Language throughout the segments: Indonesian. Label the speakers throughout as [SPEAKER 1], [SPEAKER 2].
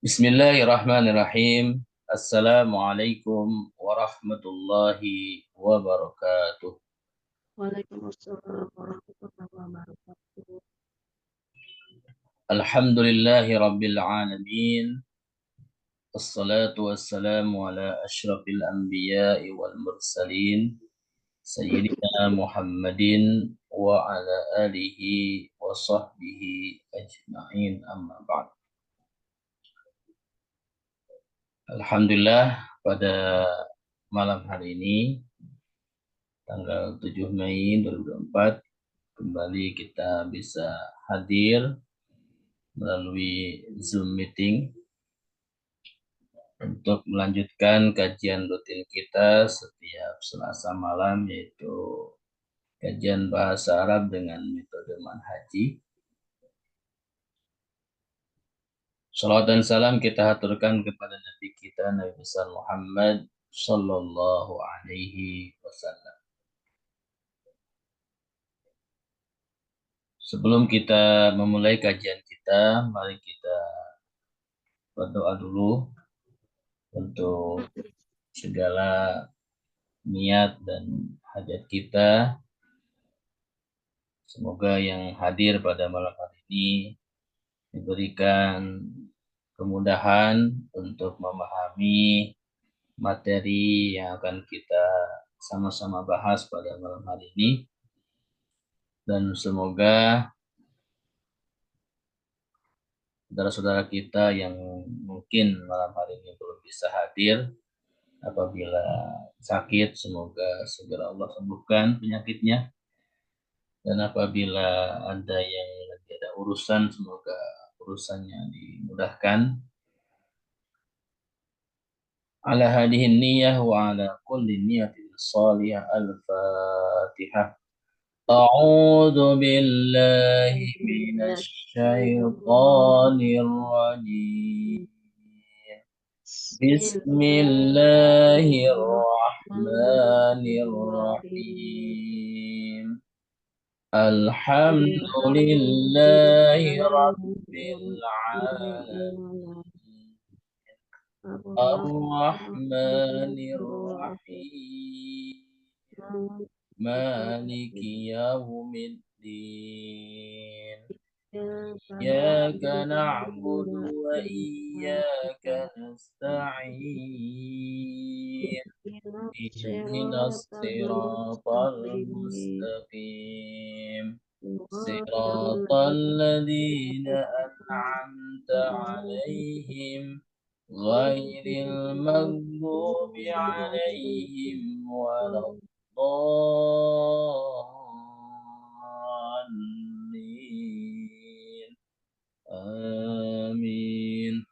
[SPEAKER 1] Bismillahirrahmanirrahim. Assalamualaikum warahmatullahi wabarakatuh.
[SPEAKER 2] Waalaikumsalam warahmatullahi wabarakatuh.
[SPEAKER 1] Alhamdulillahi rabbil alamin. Wassalatu wassalamu ala ashrafil anbiya'i wal mursalin. Sayyidina Muhammadin wa ala alihi wa sahbihi ajma'in amma ba'd. Alhamdulillah pada malam hari ini tanggal 7 Mei 2024 kembali kita bisa hadir melalui Zoom meeting untuk melanjutkan kajian rutin kita setiap Selasa malam, yaitu kajian bahasa Arab dengan metode manhaji. Salawat dan salam kita haturkan kepada Nabi kita, Nabi besar Muhammad Sallallahu Alaihi Wasallam. Sebelum kita memulai kajian kita, mari kita berdoa dulu untuk segala niat dan hajat kita. Semoga yang hadir pada malam hari ini diberikan kemudahan untuk memahami materi yang akan kita sama-sama bahas pada malam hari ini. Dan semoga saudara-saudara kita yang mungkin malam hari ini belum bisa hadir, apabila sakit, semoga segera Allah sembuhkan penyakitnya. Dan apabila ada yang lagi ada urusan, semoga urusannya dimudahkan. Ala hadihin niyah wa ala kulli niyatin salihah. Al-Fatihah. A'udzu billahi minasy syaithanir rajim. Bismillahirrahmanirrahim. Alhamdulillahi Rabbil Alamin. Ar-Rahmanir Rahim. Maliki Yawmiddin. Iyyaka na'budu wa iyyaka nasta'in. Ihdinas siratal mustaqim. Siratal ladzina an'amta 'alaihim ghairil maghdubi 'alaihim waladdallin. Amin.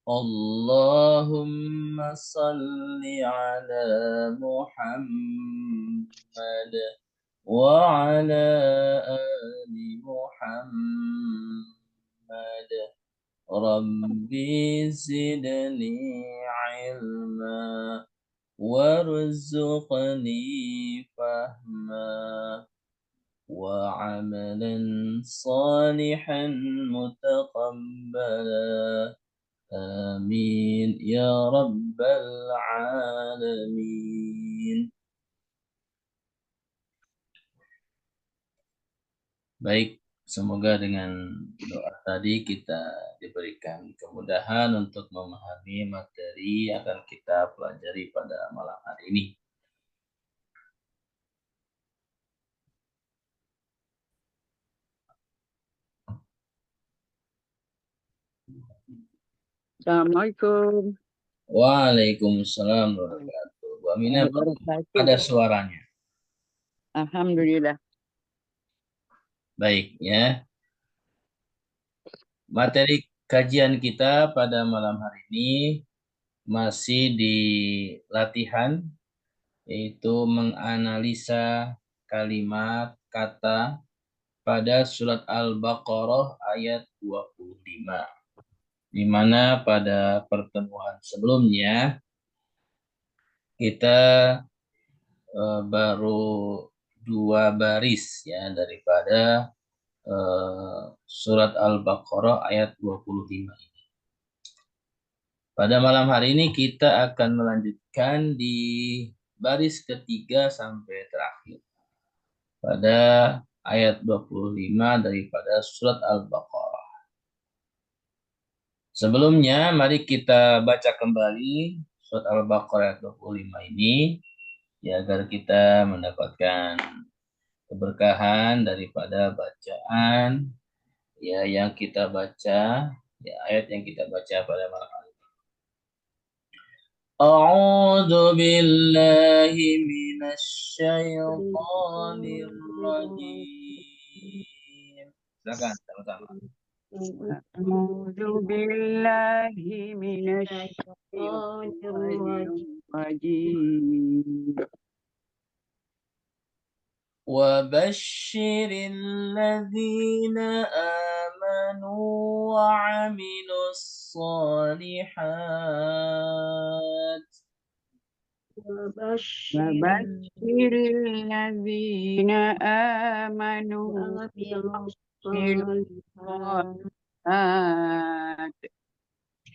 [SPEAKER 1] Allahumma salli ala Muhammad wa ala ali Muhammad. Rabbi zidni ilma warzuqni fahma wa amalan salihan mutaqabbala. Amin ya rabbal alamin. Baik, semoga dengan doa tadi kita diberikan kemudahan untuk memahami materi yang akan kita pelajari pada malam hari ini.
[SPEAKER 2] Assalamualaikum.
[SPEAKER 1] Waalaikumsalam warahmatullahi wabarakatuh. Bu Aminah, ada suaranya.
[SPEAKER 2] Alhamdulillah.
[SPEAKER 1] Baik ya. Materi kajian kita pada malam hari ini masih di latihan, yaitu menganalisa kalimat kata pada surat Al-Baqarah ayat 25. Di mana pada pertemuan sebelumnya kita baru 2 baris ya daripada surat Al-Baqarah ayat 25 ini. Pada malam hari ini kita akan melanjutkan di baris ketiga sampai terakhir. Pada ayat 25 daripada surat Al-Baqarah. Sebelumnya, mari kita baca kembali surat Al-Baqarah ayat 25 ini, ya, agar kita mendapatkan keberkahan daripada bacaan ya yang kita baca, ya ayat yang kita baca pada malam hari. A'udzu billahi minasyaitonir rajim. Silakan sama-sama.
[SPEAKER 2] أعوذ بالله من الشيطان الرجيم
[SPEAKER 1] وبشر الذين آمنوا وعملوا الصالحات
[SPEAKER 2] وبشر الذين آمنوا وعملوا الصالحات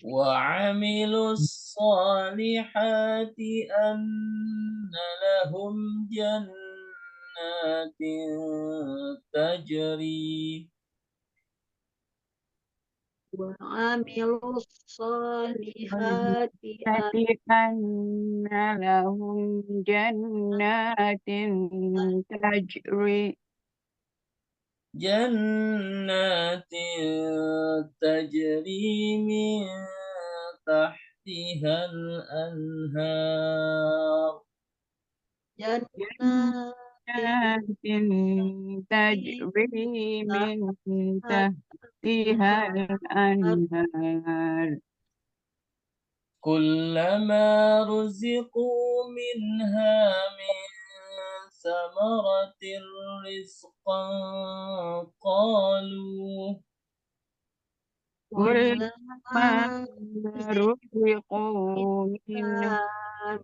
[SPEAKER 1] وعملوا الصالحات أن لهم جنات تجري
[SPEAKER 2] وعملوا الصالحات أن لهم جنات تجري
[SPEAKER 1] جنات تجري من تحتها الأنهار
[SPEAKER 2] جنات تجري من تحتها الأنهار
[SPEAKER 1] كلما رزقوا منها من ثمرة رزقا قالوا
[SPEAKER 2] كلما رزقوا منها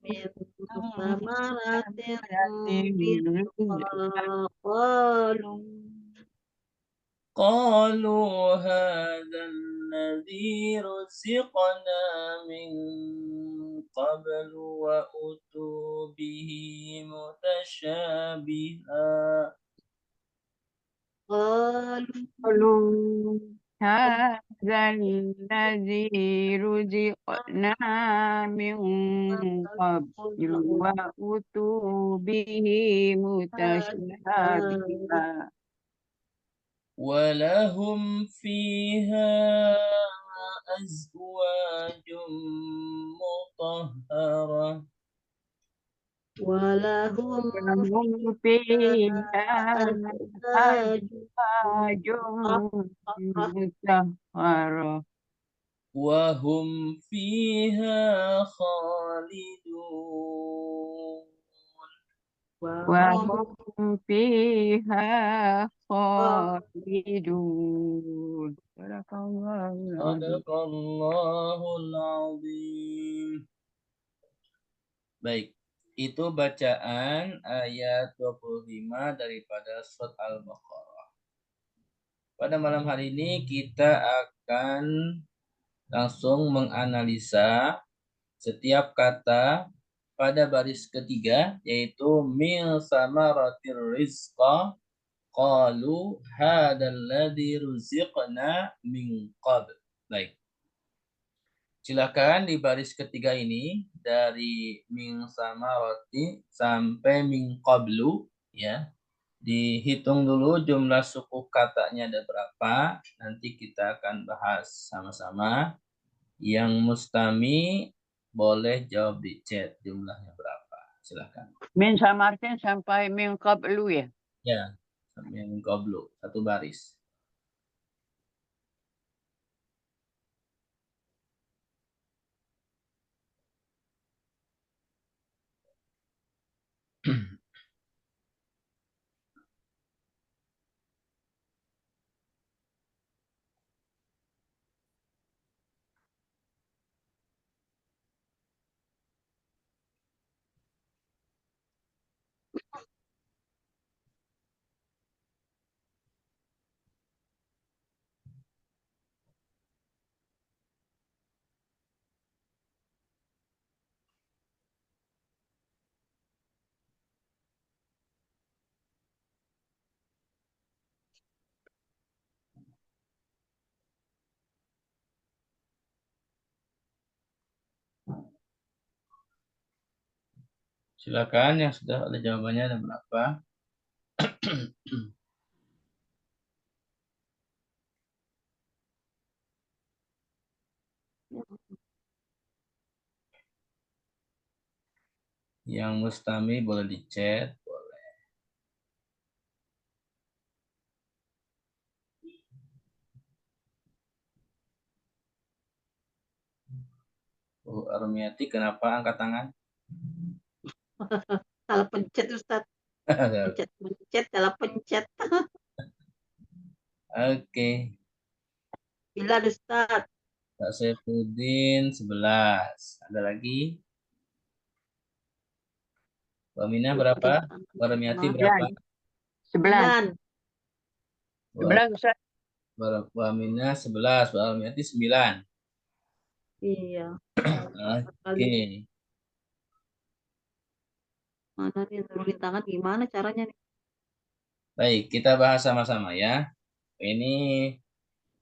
[SPEAKER 2] من ثمرة رزقا
[SPEAKER 1] قالوا هذا الذي رزقنا من قبل وأتوا به متشابها
[SPEAKER 2] قالوا هذا الذي رزقنا من قبل وأتوا به متشابها
[SPEAKER 1] ولهم فيها أزواج مطهرة
[SPEAKER 2] ولهم فيها أزواج مطهرة
[SPEAKER 1] وهم فيها خالدون
[SPEAKER 2] وهم فيها خالدون صدق الله العظيم.
[SPEAKER 1] صدق الله العظيم. Baik, itu bacaan ayat 25 daripada surat Al-Baqarah. Pada malam hari ini kita akan langsung menganalisa setiap kata pada baris ketiga, yaitu mil samaratir rizqa qalu hadzal ladzi ruziqna min qabl. Baik. Silakan di baris ketiga ini dari min samarati sampai min qablu, ya. Dihitung dulu jumlah suku katanya ada berapa. Nanti kita akan bahas sama-sama. Yang mustami boleh jawab di chat jumlahnya berapa. Silakan.
[SPEAKER 2] Min Samartin sampai min qablu ya.
[SPEAKER 1] Ya, sampai min qablu satu baris. Silakan yang sudah ada jawabannya ada berapa? Yang Mustami boleh di-chat. Bu Armiati, kenapa angkat tangan?
[SPEAKER 3] Salah pencet Ustaz. Pencet, salah pencet.
[SPEAKER 1] Oke.
[SPEAKER 3] Gila Ustaz.
[SPEAKER 1] Pak Saifuddin 11. Ada lagi? Bu Aminah berapa? Bu Armiati berapa?
[SPEAKER 2] 11. 11 Ustaz.
[SPEAKER 1] Bu Aminah 11. Bu Armiati 9.
[SPEAKER 3] Iya.
[SPEAKER 1] Oke.
[SPEAKER 3] Mana nih turunin tangan gimana caranya nih?
[SPEAKER 1] Baik, kita bahas sama-sama ya. Ini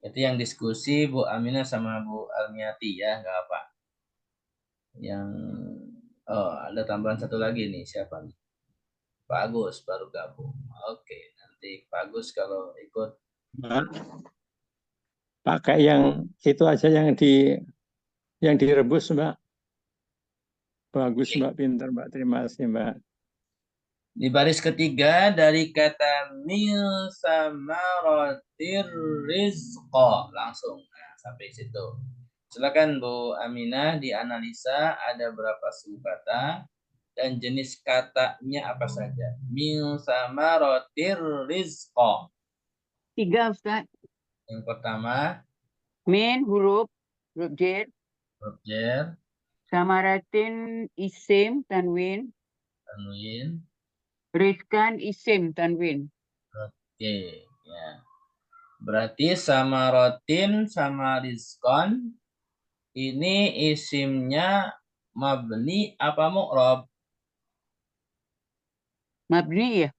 [SPEAKER 1] itu yang diskusi Bu Aminah sama Bu Armiati ya, nggak apa. Yang ada tambahan satu lagi nih, siapa nih? Pak Agus baru gabung. Oke, nanti Pak Agus kalau ikut.
[SPEAKER 4] Mbak, pakai yang itu aja yang direbus, Mbak. Bagus, Mbak, pintar, Mbak. Terima kasih, Mbak.
[SPEAKER 1] Di baris ketiga dari kata mil sama rotir rizqo. Langsung sampai situ. Silakan Bu Aminah dianalisa ada berapa suku kata dan jenis katanya apa saja. Mil sama rotir rizqo.
[SPEAKER 2] 3 Ustaz.
[SPEAKER 1] Yang pertama
[SPEAKER 2] Min huruf jar.
[SPEAKER 1] huruf jar,
[SPEAKER 2] Samaratin isim tanwin.
[SPEAKER 1] tanwin.
[SPEAKER 2] Rizkan isim tanwin.
[SPEAKER 1] Oke, ya. Berarti sama rotin sama rizkon ini isimnya mabni apa mu'rob?
[SPEAKER 2] Mabni ya.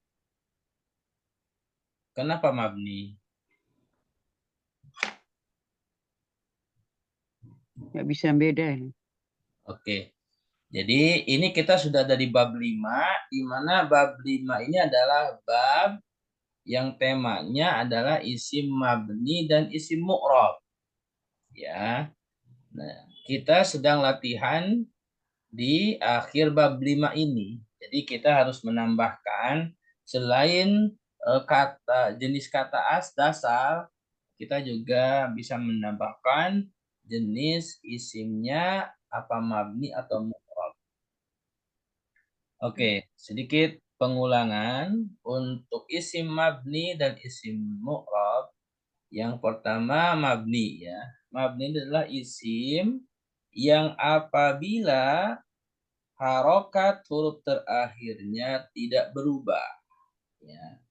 [SPEAKER 1] Kenapa mabni?
[SPEAKER 2] Nggak bisa beda ini.
[SPEAKER 1] Oke. Jadi ini kita sudah ada di bab 5, di mana bab 5 ini adalah bab yang temanya adalah isim mabni dan isim mu'rob. Ya. Nah, kita sedang latihan di akhir bab 5 ini. Jadi kita harus menambahkan selain jenis kata dasar, kita juga bisa menambahkan jenis isimnya apa mabni atau mu'rob. Oke, sedikit pengulangan untuk isim mabni dan isim mu'rob. Yang pertama mabni ya. Mabni adalah isim yang apabila harokat huruf terakhirnya tidak berubah. Ya.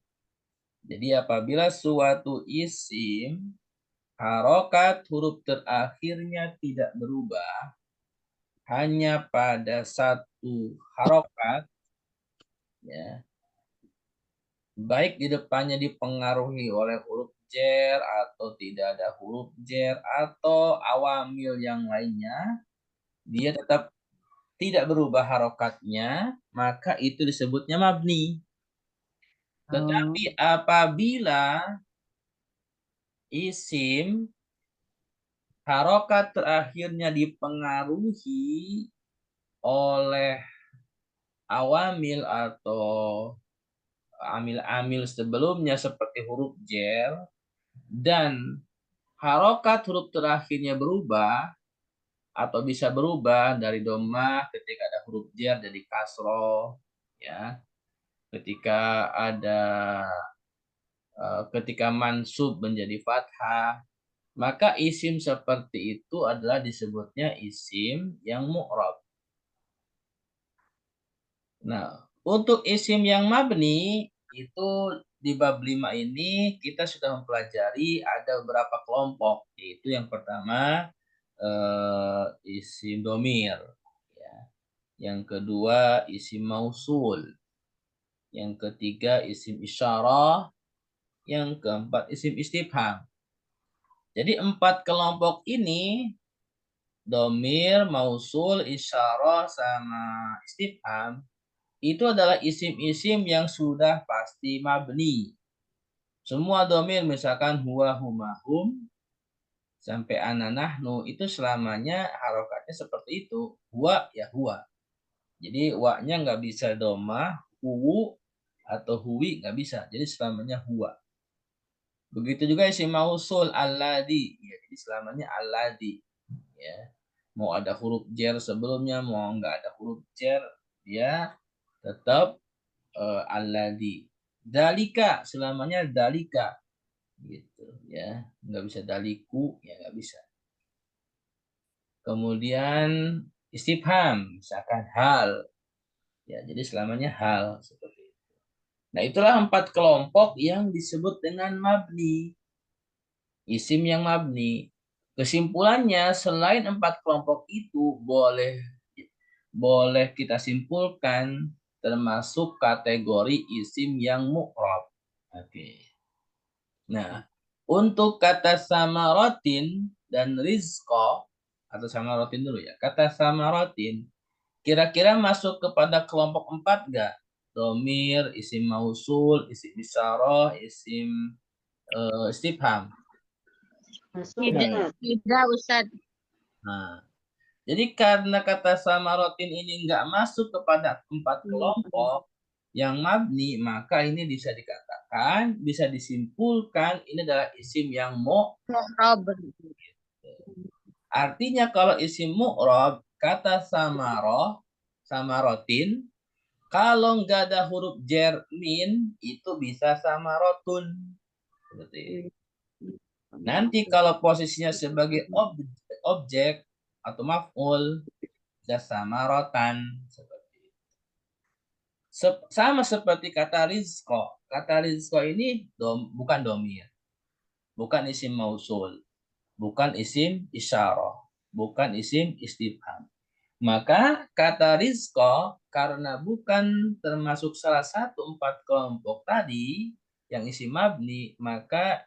[SPEAKER 1] Jadi apabila suatu isim harokat huruf terakhirnya tidak berubah, hanya pada satu harokat, ya, baik di depannya dipengaruhi oleh huruf jar atau tidak ada huruf jar atau awamil yang lainnya, dia tetap tidak berubah harokatnya, maka itu disebutnya mabni. Tetapi apabila isim harokat terakhirnya dipengaruhi oleh awamil atau amil-amil sebelumnya seperti huruf jar dan harokat huruf terakhirnya berubah atau bisa berubah dari domah ketika ada huruf jar jadi kasroh, ya, ketika ada ketika mansub menjadi fathah, maka isim seperti itu adalah disebutnya isim yang mu'rab. Nah, untuk isim yang mabni itu di bab 5 ini kita sudah mempelajari ada beberapa kelompok, yaitu yang pertama isim domir, ya. Yang kedua isim mausul, yang ketiga isim isyarah, yang keempat isim istifham. Jadi 4 kelompok ini domir, mausul, isyarah, sama istifham itu adalah isim-isim yang sudah pasti mabni. Semua domir misalkan huwa, huma, hum, sampai ana, nahnu, itu selamanya harokatnya seperti itu. Huwa ya huwa. Jadi wa-nya nggak bisa domah, huwu, atau huwi nggak bisa. Jadi selamanya huwa. Begitu juga isim mausul alladhi. Ya, jadi selamanya alladhi. Ya. Mau ada huruf jar sebelumnya, mau nggak ada huruf jar, dia tetap alladhi. Dalika selamanya dalika. Gitu ya. Nggak bisa daliku, ya nggak bisa. Kemudian istifham, misalkan hal. Ya, jadi selamanya hal seperti itu. Nah, itulah 4 kelompok yang disebut dengan mabni. Isim yang mabni. Kesimpulannya, selain 4 kelompok itu boleh kita simpulkan termasuk kategori isim yang mu'rab. Oke. Nah, untuk kata samarotin dan rizqa, atau samarotin dulu ya. Kata samarotin, kira-kira masuk kepada kelompok 4 nggak? Domir, isim mausul, isim isyarah, isim istifham.
[SPEAKER 3] Masuk,
[SPEAKER 2] Tidak,
[SPEAKER 3] Ustaz.
[SPEAKER 2] tidak Ustaz.
[SPEAKER 1] Nah, jadi karena kata samarotin ini nggak masuk kepada 4 kelompok yang mabni, maka ini bisa dikatakan, bisa disimpulkan ini adalah isim yang mu'rab. Artinya kalau isim mu'rab, kata samarotin, kalau nggak ada huruf jar min, itu bisa samarotun. Seperti itu. Nanti kalau posisinya sebagai objek atau maf'ul, bisa samarotan. Seperti itu. Sama seperti kata rizko. Kata rizko ini bukan domir, bukan isim mausul, bukan isim isyarah, bukan isim istifham. Maka kata rizko karena bukan termasuk salah satu 4 kelompok tadi yang isim mabni, maka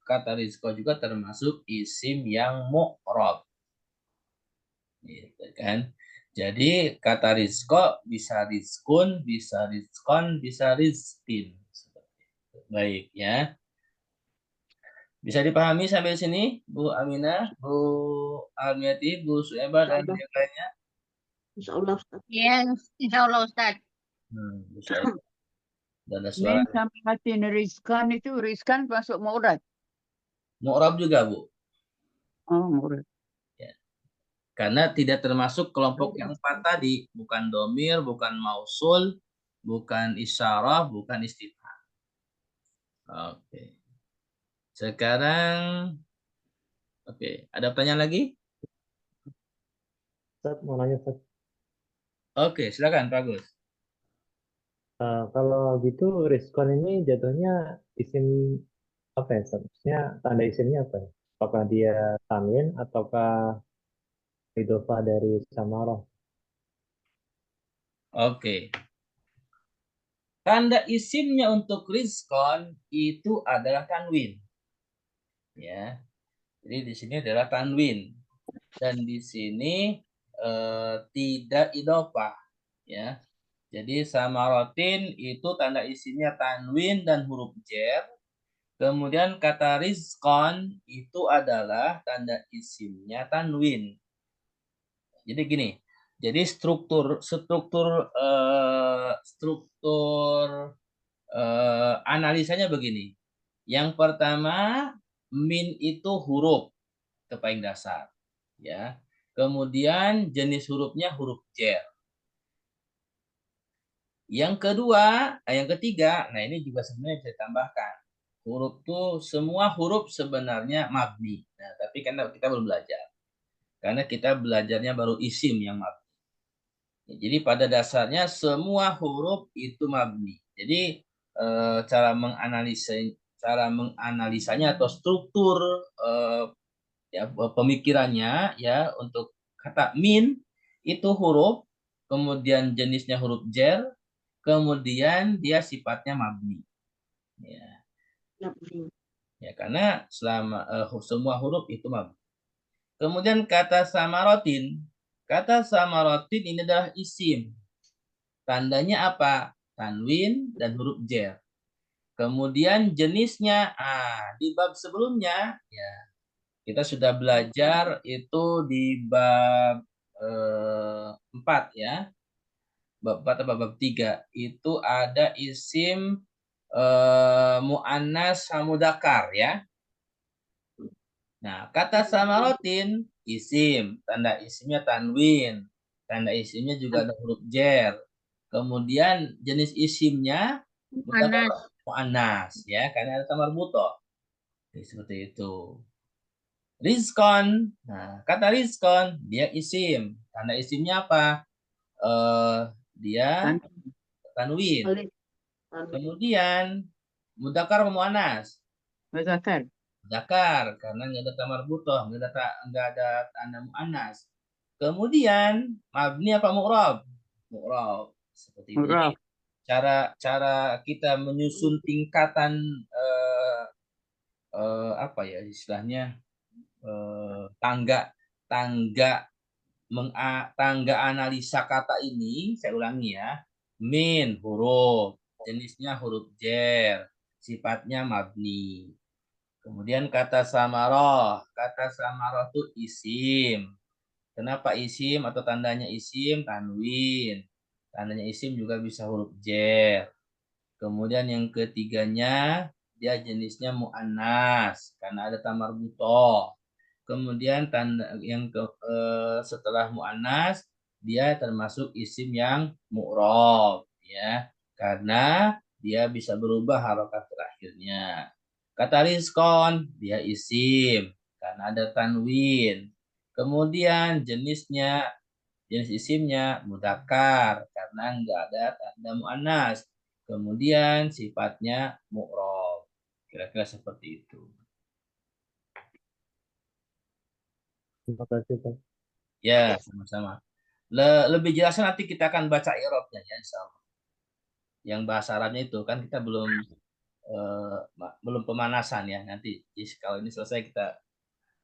[SPEAKER 1] kata rizko juga termasuk isim yang mu'rab. Gitu kan. Jadi kata rizko bisa rizkun, bisa rizkon, bisa rizkin. Baik ya. Bisa dipahami sampai sini, Bu Aminah, Bu Almiati, Bu Sueba, dan yang lainnya?
[SPEAKER 3] Insya Allah, Ustaz.
[SPEAKER 2] Ya, insya Allah Ustaz.
[SPEAKER 1] Insya Allah. Dan ada suara.
[SPEAKER 2] Min sama hatin rizkan itu rizkan masuk murad.
[SPEAKER 1] Mu'rab juga, Bu.
[SPEAKER 2] Oh, murad.
[SPEAKER 1] Ya. Karena tidak termasuk kelompok yang 4 tadi. Bukan domir, bukan mausul, bukan isyarah, bukan istifham. Oke. Sekarang, oke. Ada pertanyaan lagi?
[SPEAKER 5] Ustaz, mau nanya Ustaz.
[SPEAKER 1] Oke, silakan Pak Gus.
[SPEAKER 5] Kalau gitu Rizkon ini jatuhnya isim apa ya Ustaz? Maksudnya tanda isimnya apa ya? Apakah dia tanwin ataukah idhofah dari samarah?
[SPEAKER 1] Oke. Tanda isimnya untuk rizkon itu adalah tanwin. Ya. Jadi di sini adalah tanwin. Dan di sini tidak idhofah. Ya. Jadi samarotin itu tanda isimnya tanwin dan huruf jar. Kemudian kata rizkon itu adalah tanda isimnya tanwin. Jadi gini. Jadi struktur analisanya begini. Yang pertama, min itu huruf itu paling dasar, ya. Kemudian jenis hurufnya huruf jar. Yang ketiga, nah ini juga sebenarnya bisa ditambahkan. Huruf tuh semua huruf sebenarnya mabni. Nah, tapi karena kita belum belajar. Karena kita belajarnya baru isim yang mabni. Jadi pada dasarnya semua huruf itu mabni. Jadi cara menganalisanya atau struktur ya pemikirannya ya untuk kata min itu huruf, kemudian jenisnya huruf jar, kemudian dia sifatnya mabni. Ya. Ya karena semua huruf itu mabni. Kemudian kata samarotin ini adalah isim. Tandanya apa? Tanwin dan huruf jer. Kemudian jenisnya, di bab sebelumnya, ya kita sudah belajar itu di bab 4 ya. Bab 4 atau bab 3 itu ada isim mu'annas mudzakkar ya. Nah, kata samarotin isim, tanda isimnya tanwin, tanda isimnya juga ada huruf jer. Kemudian jenis isimnya
[SPEAKER 2] Anas.
[SPEAKER 1] mu'annas ya, karena ada tamar buto. Seperti itu. Rizkon. Nah, kata rizkon dia isim. Tanda isimnya apa? Dia tanwin.
[SPEAKER 3] Alif.
[SPEAKER 1] Kemudian mudzakkar mu'annas.
[SPEAKER 2] Muzakkar.
[SPEAKER 1] Zakar karena nggak ada tamar butoh, nggak ada tanda mu'annas. Kemudian mabni apa mu'rab? Mu'rab. Seperti itu. Jadi
[SPEAKER 2] Murah.
[SPEAKER 1] cara kita menyusun tingkatan apa ya istilahnya tangga tangga analisa kata ini saya ulangi ya. Min huruf, jenisnya huruf jer, sifatnya mabni. Kemudian kata samaroh itu isim. Kenapa isim atau tandanya isim? Tanwin. Tandanya isim juga bisa huruf jer. Kemudian yang ketiganya dia jenisnya mu'annas karena ada tamar butoh. Kemudian tanda yang setelah mu'annas dia termasuk isim yang mu'rob ya karena dia bisa berubah harokat terakhirnya. Kata rizkon, dia isim, karena ada tanwin. Kemudian jenis isimnya mudzakkar, karena enggak ada tanda mu'annas. Kemudian sifatnya mu'rob. Kira-kira seperti itu.
[SPEAKER 5] Terima kasih, Pak.
[SPEAKER 1] Ya, sama-sama. Lebih jelasnya nanti kita akan baca i'rabnya ya, insya Allah. Yang bahasa Arabnya itu kan kita belum pemanasan ya. Nanti kalau ini selesai kita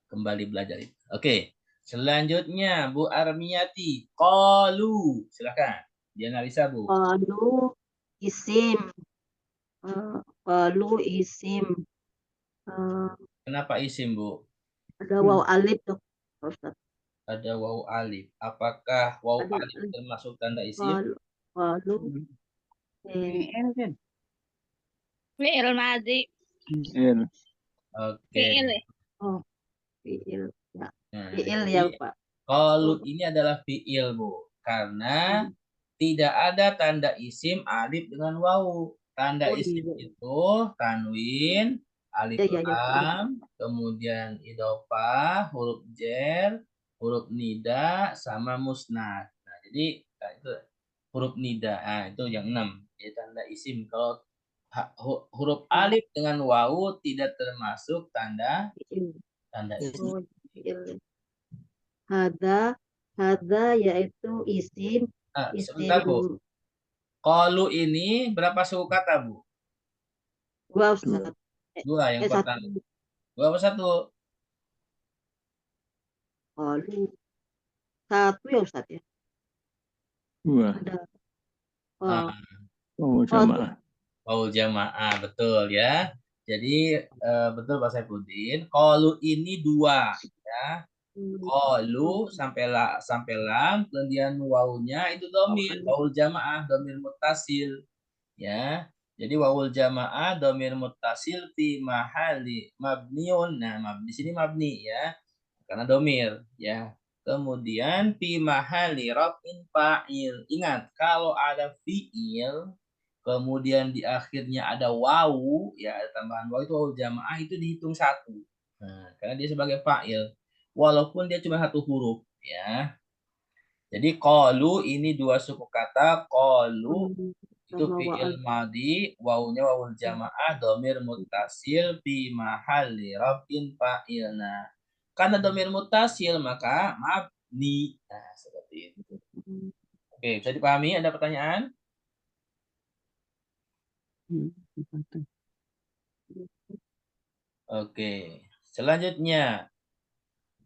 [SPEAKER 1] kembali belajar itu. Oke. Selanjutnya Bu Armiyati, qalu. Silakan. Dianalisa Bu.
[SPEAKER 3] Qalu isim. Qalu isim.
[SPEAKER 1] Kenapa isim Bu?
[SPEAKER 3] Ada waw alif tuh, Pak Ustaz.
[SPEAKER 1] Ada waw alif. Apakah waw
[SPEAKER 3] Ada
[SPEAKER 1] alif
[SPEAKER 3] alif.
[SPEAKER 1] termasuk tanda isim?
[SPEAKER 3] Qalu.
[SPEAKER 2] Fi'il kan?
[SPEAKER 6] Fi'il madhi.
[SPEAKER 4] Fi'il.
[SPEAKER 1] Oke.
[SPEAKER 6] Fi'il.
[SPEAKER 3] Oh, fi'il. Ya.
[SPEAKER 1] Nah,
[SPEAKER 3] Fi'il
[SPEAKER 1] jadi
[SPEAKER 3] ya, Pak.
[SPEAKER 1] qalu ini adalah fi'il Bu. Karena tidak ada tanda isim alif dengan wawu. Tanda
[SPEAKER 3] Oh,
[SPEAKER 1] isim
[SPEAKER 3] iya.
[SPEAKER 1] itu tanwin, alif
[SPEAKER 3] Ya.
[SPEAKER 1] lam, kemudian idhofah, huruf jer, huruf nida, sama musnad. Nah, jadi itu huruf nida. Nah, itu yang 6. Jadi tanda isim. Kalau huruf alif dengan wawu tidak termasuk tanda
[SPEAKER 3] Fi'il.
[SPEAKER 1] isim.
[SPEAKER 3] Oh, fi'il. Hada yaitu isim.
[SPEAKER 1] Sebentar Bu. Qalu ini berapa suku kata Bu?
[SPEAKER 3] Dua, Ustaz.
[SPEAKER 1] Dua yang
[SPEAKER 3] Satu.
[SPEAKER 1] pertama. Dua apa satu?
[SPEAKER 3] Qalu. Satu ya, Ustaz ya.
[SPEAKER 4] Dua.
[SPEAKER 3] Ada.
[SPEAKER 1] Ah,
[SPEAKER 4] Oh, jamaah.
[SPEAKER 1] jamaah betul ya. Jadi betul Pak Saifuddin. Qalu ini dua ya. Qalu sampai lam, kemudian wawunya itu domir, wawul jamaah, domir muttasil ya. Jadi wawul jamaah domir muttasil fi mahali mabniun. Nah, di sini mabni ya. Karena domir ya. Kemudian fi mahali raf'in fa'il. Ingat, kalau ada fi'il kemudian di akhirnya ada wawu ya, ada tambahan wawu itu wawu jamaah itu dihitung satu. Nah, karena dia sebagai fa'il walaupun dia cuma satu huruf ya. Jadi qalu ini dua suku kata. Qalu itu fi'il madhi, wawunya wawul jamaah, domir muttasil fi mahalli raf'in fa'il. Nah, karena domir muttasil maka mabni. Nah, seperti itu. Oke, bisa dipahami? Ada pertanyaan? Oke. Selanjutnya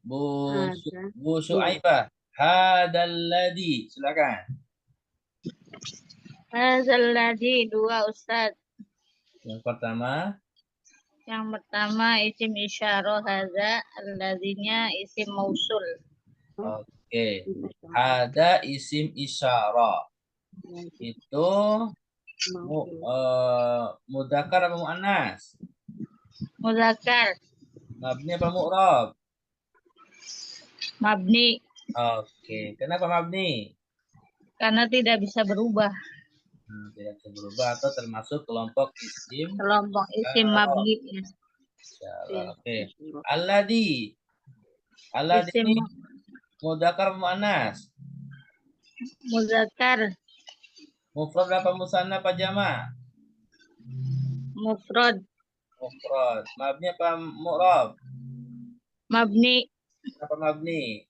[SPEAKER 1] Bu Syuaibah. Hadalladzi. Silakan.
[SPEAKER 6] Hadzal ladzi dua Ustaz.
[SPEAKER 1] Yang pertama,
[SPEAKER 6] Yang pertama isim isyarah hadza, alladzinya isim mausul.
[SPEAKER 1] oke. Ada isim isyarah. Itu mudzakkar apa muannas?
[SPEAKER 6] Muzakkar,
[SPEAKER 1] Mabni apa mu'rab?
[SPEAKER 6] mabni,
[SPEAKER 1] Oke. Kenapa mabni?
[SPEAKER 6] karena tidak bisa berubah.
[SPEAKER 1] Tidak bisa berubah atau termasuk kelompok isim
[SPEAKER 6] Kelompok isim mabni.
[SPEAKER 1] isyarah. Oke. Alladzi. Alladzi
[SPEAKER 6] Isim
[SPEAKER 1] ini mudzakkar apa muannas?
[SPEAKER 6] muzakkar,
[SPEAKER 1] Mufrad apa musanna apa jama'?
[SPEAKER 6] mufrad,
[SPEAKER 1] Mufrad. Mabni apa mu'rab?
[SPEAKER 6] mabni,
[SPEAKER 1] Apa mabni?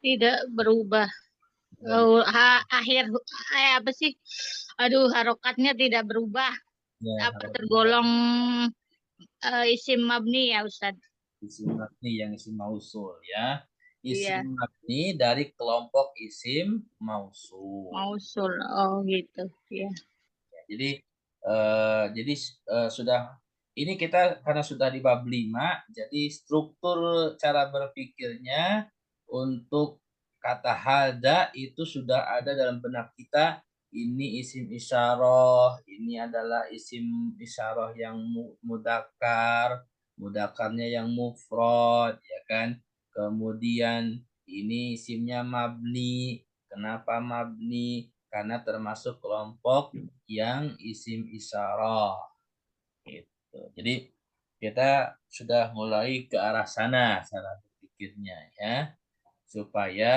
[SPEAKER 6] tidak berubah. Akhir apa sih? Aduh, harokatnya tidak berubah.
[SPEAKER 1] Ya,
[SPEAKER 6] Apa tergolong isim mabni ya Ustaz?
[SPEAKER 1] isim mabni yang isim mausul ya.
[SPEAKER 6] Iya,
[SPEAKER 1] Isim mabni dari kelompok isim mausul.
[SPEAKER 6] mausul. Oh gitu. Ya.
[SPEAKER 1] Jadi sudah ini kita karena sudah di bab 5, jadi struktur cara berpikirnya untuk kata hada itu sudah ada dalam benak kita. Ini isim isyarah, ini adalah isim isyarah yang mudzakkar, mudzakarnya yang mufrad, ya kan? Kemudian ini isimnya mabni. Kenapa mabni? Karena termasuk kelompok yang isim isyarah. Gitu. Jadi kita sudah mulai ke arah sana cara berpikirnya ya, supaya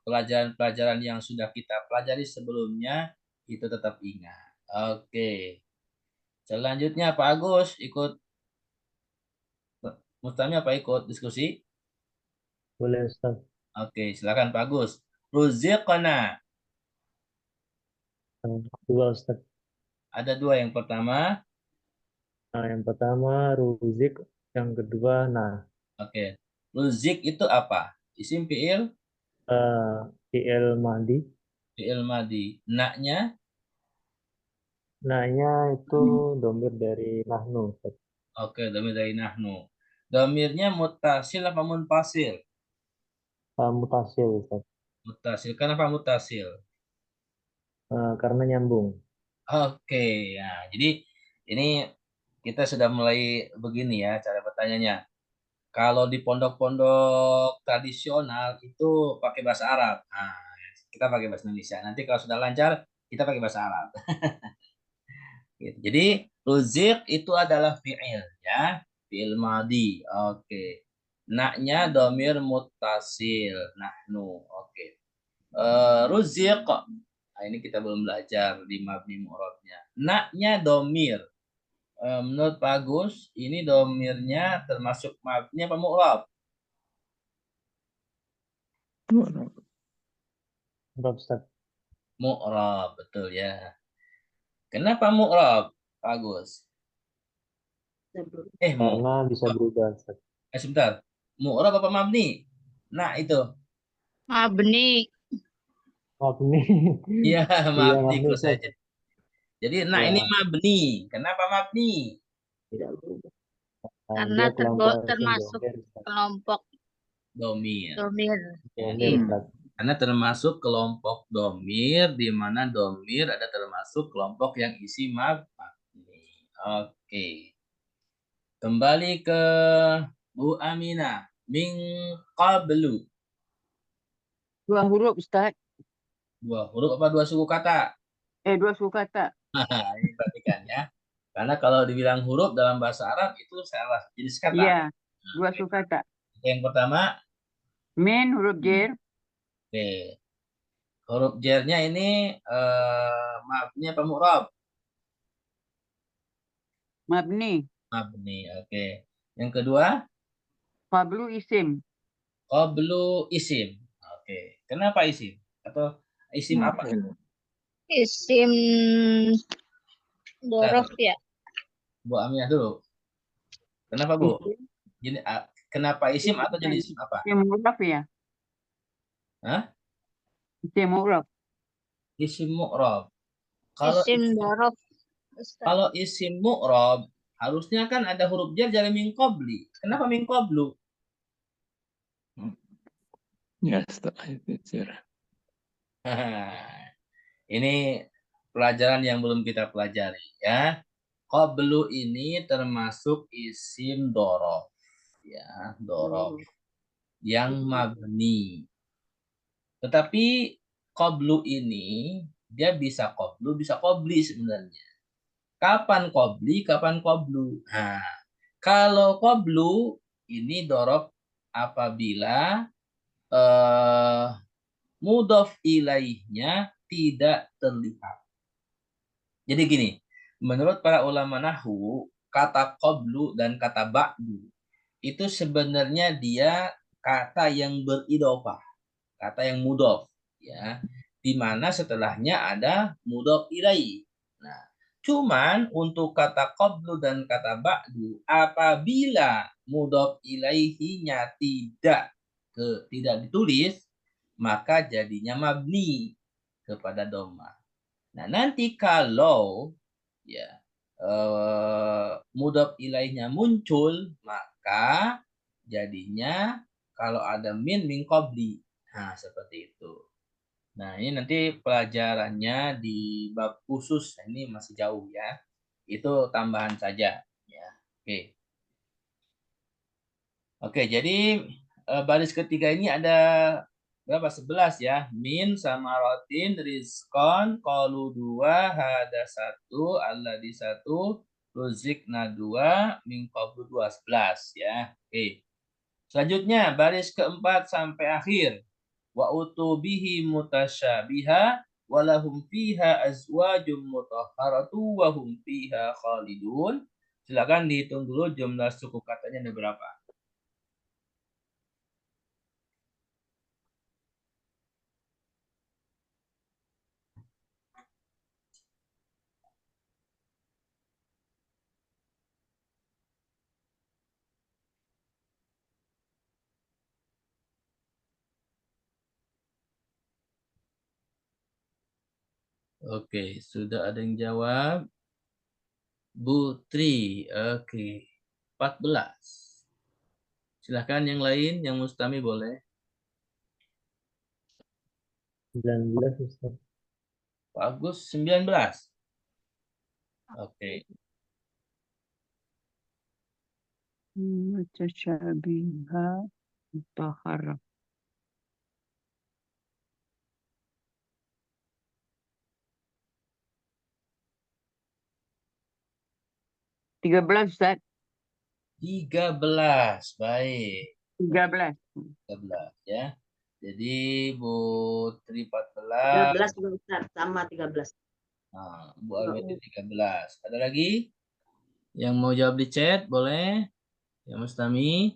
[SPEAKER 1] pelajaran-pelajaran yang sudah kita pelajari sebelumnya itu tetap ingat. Oke. Selanjutnya Pak Agus ikut Mustami apa ikut diskusi?
[SPEAKER 5] Boleh Ustaz.
[SPEAKER 1] Oke, silakan Pak Agus. Ruziqna.
[SPEAKER 5] Dua Ustaz.
[SPEAKER 1] Ada dua. Yang pertama,
[SPEAKER 5] Nah, yang pertama ruzik, yang kedua nah.
[SPEAKER 1] oke. Ruzik itu apa? Isim fi'il?
[SPEAKER 5] Fi'il madi.
[SPEAKER 1] Fi'il madi. Naknya?
[SPEAKER 5] Nahnya itu domir dari nahnu Ustaz.
[SPEAKER 1] Oke, domir dari nahnu. Domirnya mutasil apa munfasil?
[SPEAKER 5] Mutasil Ustaz.
[SPEAKER 1] Mutasil. Kenapa mutasil?
[SPEAKER 5] Karena nyambung.
[SPEAKER 1] Oke, ya. Jadi ini kita sudah mulai begini ya cara bertanyanya. Kalau di pondok-pondok tradisional itu pakai bahasa Arab. Nah, kita pakai bahasa Indonesia. Nanti kalau sudah lancar, kita pakai bahasa Arab. Gitu. Jadi ruzik itu adalah fi'il ya, fi'il madi. Oke. Naknya domir muttasil, nahnu. Oke. Ruzik. Nah, ini kita belum belajar di mabni mu'rabnya. Naknya domir. Menurut Pak Agus, ini domirnya termasuk mabni apa mu'rab?
[SPEAKER 5] Berapa Ustaz?
[SPEAKER 1] Mu'rab, betul ya. Kenapa mu'rab, Pak Agus? Mu'rab.
[SPEAKER 5] Karena bisa berubah Ustaz.
[SPEAKER 1] Sebentar. Mu'rab apa mabni? Nah, itu.
[SPEAKER 6] Mabni,
[SPEAKER 5] Mabni.
[SPEAKER 1] Iya,
[SPEAKER 5] Iya,
[SPEAKER 1] mabni
[SPEAKER 5] mabni
[SPEAKER 1] kok
[SPEAKER 5] Ustaz.
[SPEAKER 1] saja. Jadi, nah
[SPEAKER 5] Ya,
[SPEAKER 1] ini mabni. Kenapa mabni?
[SPEAKER 3] Tidak berubah.
[SPEAKER 6] karena
[SPEAKER 5] dia kelompok isim
[SPEAKER 6] termasuk
[SPEAKER 5] domir Ustaz.
[SPEAKER 6] kelompok
[SPEAKER 1] Domir.
[SPEAKER 6] domir.
[SPEAKER 5] Domir Ustaz.
[SPEAKER 1] Karena termasuk kelompok domir, di mana domir ada termasuk kelompok yang isi mabni. Oke. Kembali ke Bu Aminah. Min qablu.
[SPEAKER 2] Dua huruf Ustaz.
[SPEAKER 1] Dua huruf apa dua suku kata?
[SPEAKER 2] Dua suku kata.
[SPEAKER 1] Ini perhatikan ya. Karena kalau dibilang huruf dalam bahasa Arab itu salah jenis kata.
[SPEAKER 2] Iya, dua suku kata.
[SPEAKER 1] Yang pertama,
[SPEAKER 2] Min huruf jer,
[SPEAKER 1] oke. Huruf jernya ini mabni apa mu'rab?
[SPEAKER 2] mabni.
[SPEAKER 1] Mabni, oke. Yang kedua,
[SPEAKER 2] Qablu isim.
[SPEAKER 1] qablu isim. Oke. Kenapa isim? Atau isim apa?
[SPEAKER 6] Isim dorof ya.
[SPEAKER 1] Bu Aminah dulu. Kenapa Bu? Jadi kenapa isim atau jenis isim apa?
[SPEAKER 2] Isim murab ya.
[SPEAKER 1] Hah?
[SPEAKER 2] Isim murab.
[SPEAKER 1] Isim mu'rab. Kalau
[SPEAKER 6] Isim dorof. Ustaz.
[SPEAKER 1] kalau isim mu'rab harusnya kan ada huruf jar dari min qabli. Kenapa min qablu?
[SPEAKER 4] Ya, setelah itu jar.
[SPEAKER 1] Ini pelajaran yang belum kita pelajari ya. Qablu ini termasuk isim dorof ya, dorof yang mabni. Tetapi qablu ini dia bisa qablu, bisa qabli sebenarnya. Kapan qabli, kapan qablu? Nah, kalau qablu ini dorof apabila mudhof ilaihnya tidak terlihat. Jadi gini, menurut para ulama nahwu, kata qablu dan kata ba'du itu sebenarnya dia kata yang beridofah, kata yang mudhof, ya, di mana setelahnya ada mudhof ilaih. Nah, cuman untuk kata qablu dan kata ba'du, apabila mudhof ilaihinya tidak ditulis, maka jadinya mabni kepada dhammah. Nah, nanti kalau ya mudhof ilaihnya muncul, maka jadinya kalau ada min qabli. Nah, seperti itu. Nah, ini nanti pelajarannya di bab khusus. Ini masih jauh ya. Itu tambahan saja ya. Oke. Oke, jadi baris ketiga ini ada berapa? 11 ya. Min sama rotin, rizkon, kolu 2, hada 1, alladhi 1, ruzikna 2, min qablu 2, 11 ya. Oke. Selanjutnya baris keempat sampai akhir. Wa utubihi mutasyabiha walahum fiha azwajum mutahharatu wa hum fiha khalidun. Silakan dihitung dulu jumlah suku katanya ada berapa. Oke, sudah ada yang jawab. Bu Tri, oke. 14. Silahkan yang lain, yang Mustami boleh.
[SPEAKER 5] 19 Ustaz.
[SPEAKER 1] Bagus, 19. Oke.
[SPEAKER 2] Mutasyabiha mutahharah. 13 Ustaz.
[SPEAKER 1] 13, baik.
[SPEAKER 2] 13.
[SPEAKER 1] 13 ya. Jadi Bu Tri 14.
[SPEAKER 3] 13 juga Ustaz, sama 13.
[SPEAKER 1] Nah, Bu Arweti 13. Ada lagi? Yang mau jawab di chat boleh? Yang Mustami.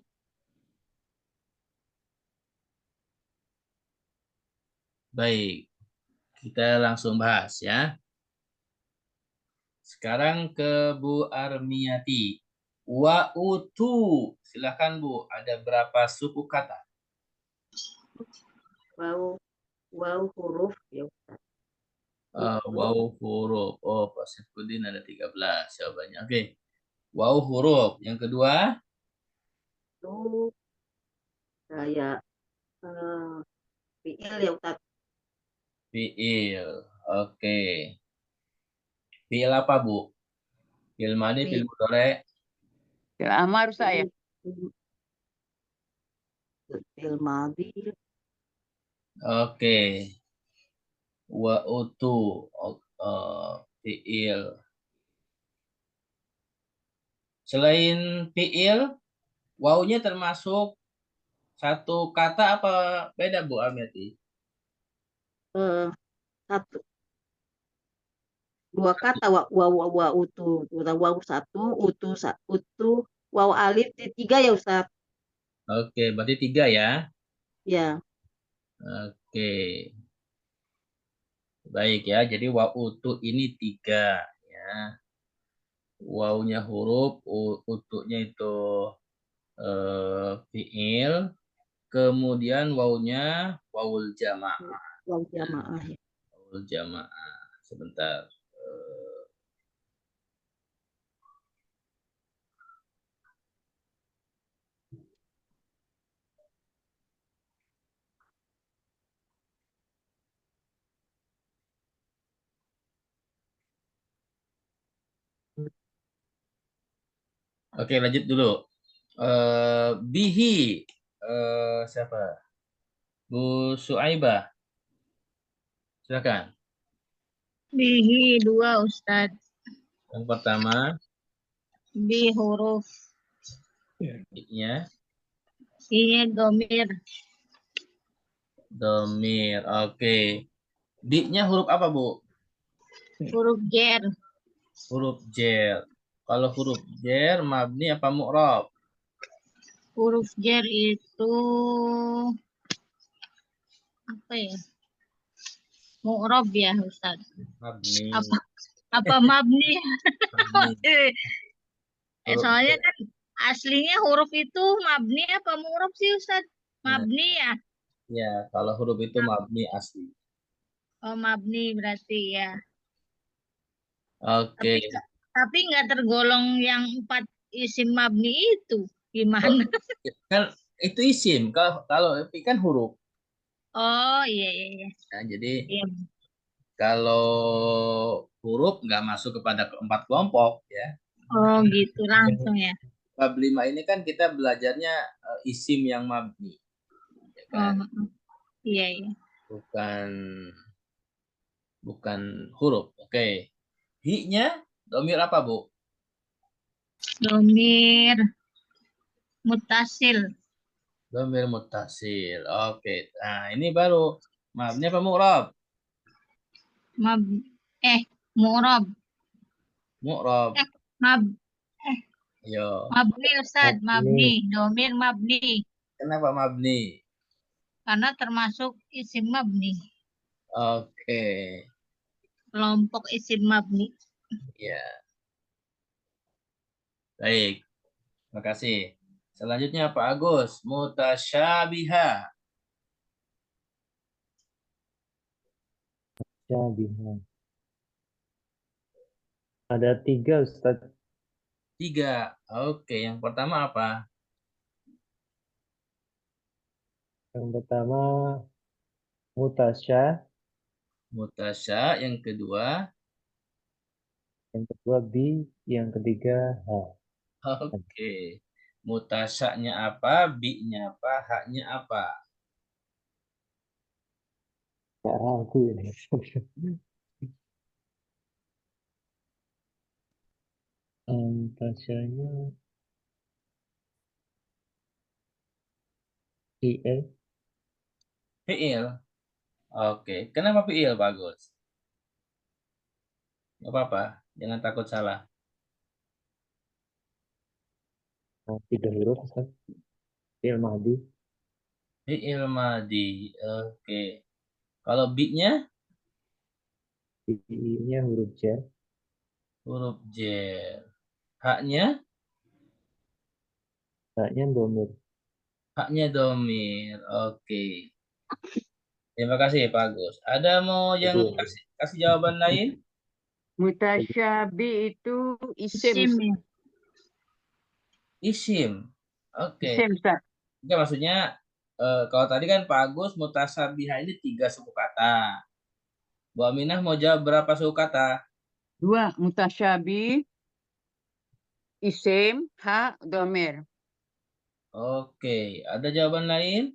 [SPEAKER 1] Baik. Kita langsung bahas ya. Sekarang ke Bu Armiati. Wa utu. Silakan Bu, ada berapa suku kata?
[SPEAKER 3] Wow huruf ya Ustaz.
[SPEAKER 1] Waw huruf. Oh, Pak Sifudin ada 13 jawabannya. Oke. Waw huruf. Yang kedua?
[SPEAKER 3] Itu kayak fiil ya Ustaz.
[SPEAKER 1] Fiil. Oke. Fiil apa, Bu? Fiil madi, fiil mudhari.
[SPEAKER 2] Fi'il amar saya.
[SPEAKER 3] Fiil madi.
[SPEAKER 1] Oke. Wa utu. Fiil. Selain fiil, wawunya termasuk satu kata apa beda, Bu Armiati?
[SPEAKER 3] Satu. Dua kata wa utu. Waw satu, utu, waw alif 3 ya Ustaz.
[SPEAKER 1] Oke, berarti 3 ya.
[SPEAKER 3] Ya.
[SPEAKER 1] Oke. Baik ya, jadi wa utu ini 3 ya. Wawunya huruf, utunya itu fiil, kemudian wawunya wawul jamaah.
[SPEAKER 3] Waw jamaah ya.
[SPEAKER 1] Wawul berjamaah. Sebentar. Oke, lanjut dulu. Bihi. Siapa? Bu Suaibah. Silakan.
[SPEAKER 6] Bihi 2 Ustadz.
[SPEAKER 1] Yang pertama,
[SPEAKER 6] Bi huruf.
[SPEAKER 1] I-nya
[SPEAKER 6] I-nya domir.
[SPEAKER 1] domir. Oke. Di-nya huruf apa, Bu?
[SPEAKER 6] Huruf jer.
[SPEAKER 1] Huruf jer. Kalau huruf jer, mabni apa mu'rab?
[SPEAKER 6] Huruf jer itu apa ya? Mu'rob ya Ustadz.
[SPEAKER 1] Mabni.
[SPEAKER 6] Apa mabni?
[SPEAKER 1] Mabni. Huruf
[SPEAKER 6] Soalnya
[SPEAKER 1] jer.
[SPEAKER 6] kan aslinya huruf itu mabni apa mu'rob sih Ustadz?
[SPEAKER 1] Nah,
[SPEAKER 6] Mabni ya?
[SPEAKER 1] ya, kalau huruf itu mabni asli.
[SPEAKER 6] Oh mabni berarti ya.
[SPEAKER 1] Oke.
[SPEAKER 6] Tapi nggak tergolong yang 4 isim mabni itu. Gimana?
[SPEAKER 1] Kan itu isim. Kalau itu kan huruf.
[SPEAKER 6] Oh iya iya iya.
[SPEAKER 1] Nah, jadi
[SPEAKER 6] Iya.
[SPEAKER 1] kalau huruf nggak masuk kepada keempat kelompok ya.
[SPEAKER 6] Oh gitu langsung ya.
[SPEAKER 1] Bab 5 ini kan kita belajarnya isim yang mabni, ya kan?
[SPEAKER 6] Oh iya iya.
[SPEAKER 1] Bukan huruf. Oke. Hi-nya domir apa, Bu?
[SPEAKER 6] Domir mutasil.
[SPEAKER 1] Domir mutasil. Oke. Nah, ini baru mabni apa mu'rab?
[SPEAKER 6] Mab mu'rob.
[SPEAKER 1] Mu'rab.
[SPEAKER 6] Mab
[SPEAKER 1] Yo.
[SPEAKER 6] mabni Ustaz, mabni. Domir mabni.
[SPEAKER 1] Kenapa mabni?
[SPEAKER 6] Karena termasuk isim mabni.
[SPEAKER 1] Oke.
[SPEAKER 6] Kelompok isim mabni.
[SPEAKER 1] Ya. Baik. Terima kasih. Selanjutnya Pak Agus, mutasyabiha.
[SPEAKER 5] Syabihah. Ada 3 Ustadz.
[SPEAKER 1] 3. Oke, yang pertama apa?
[SPEAKER 5] Yang pertama mutasya,
[SPEAKER 1] Mutasya, yang kedua.
[SPEAKER 5] yang kedua bi, yang ketiga ha.
[SPEAKER 1] Oke. Mutasyanya apa? Bi-nya apa? Haknya apa?
[SPEAKER 5] Gak ragu ini. Mutasyanya IL.
[SPEAKER 1] Fi'il. Oke. Kenapa fi'il, Bagus? Gak apa-apa. Jangan takut salah.
[SPEAKER 5] Tidak huruf Ustadz. Fi'il madhi.
[SPEAKER 1] Fi'il madi. Oke. Kalau bi-nya?
[SPEAKER 5] I-nya huruf jar.
[SPEAKER 1] Huruf jer. Haknya?
[SPEAKER 5] Haknya domir.
[SPEAKER 1] Haknya domir. Oke. Terima kasih, Pak Agus. Ada mau yang kasih jawaban lain?
[SPEAKER 2] Mutasyabi itu isim.
[SPEAKER 6] Isim ya.
[SPEAKER 1] Isim. Oke.
[SPEAKER 2] Isim, Ustaz.
[SPEAKER 1] Oke, maksudnya kalau tadi kan Pak Agus mutasabiha ini 3 suku kata. Bu Aminah mau jawab berapa suku kata?
[SPEAKER 2] 2 mutasyabi, isim, ha, domir.
[SPEAKER 1] Oke, ada jawaban lain?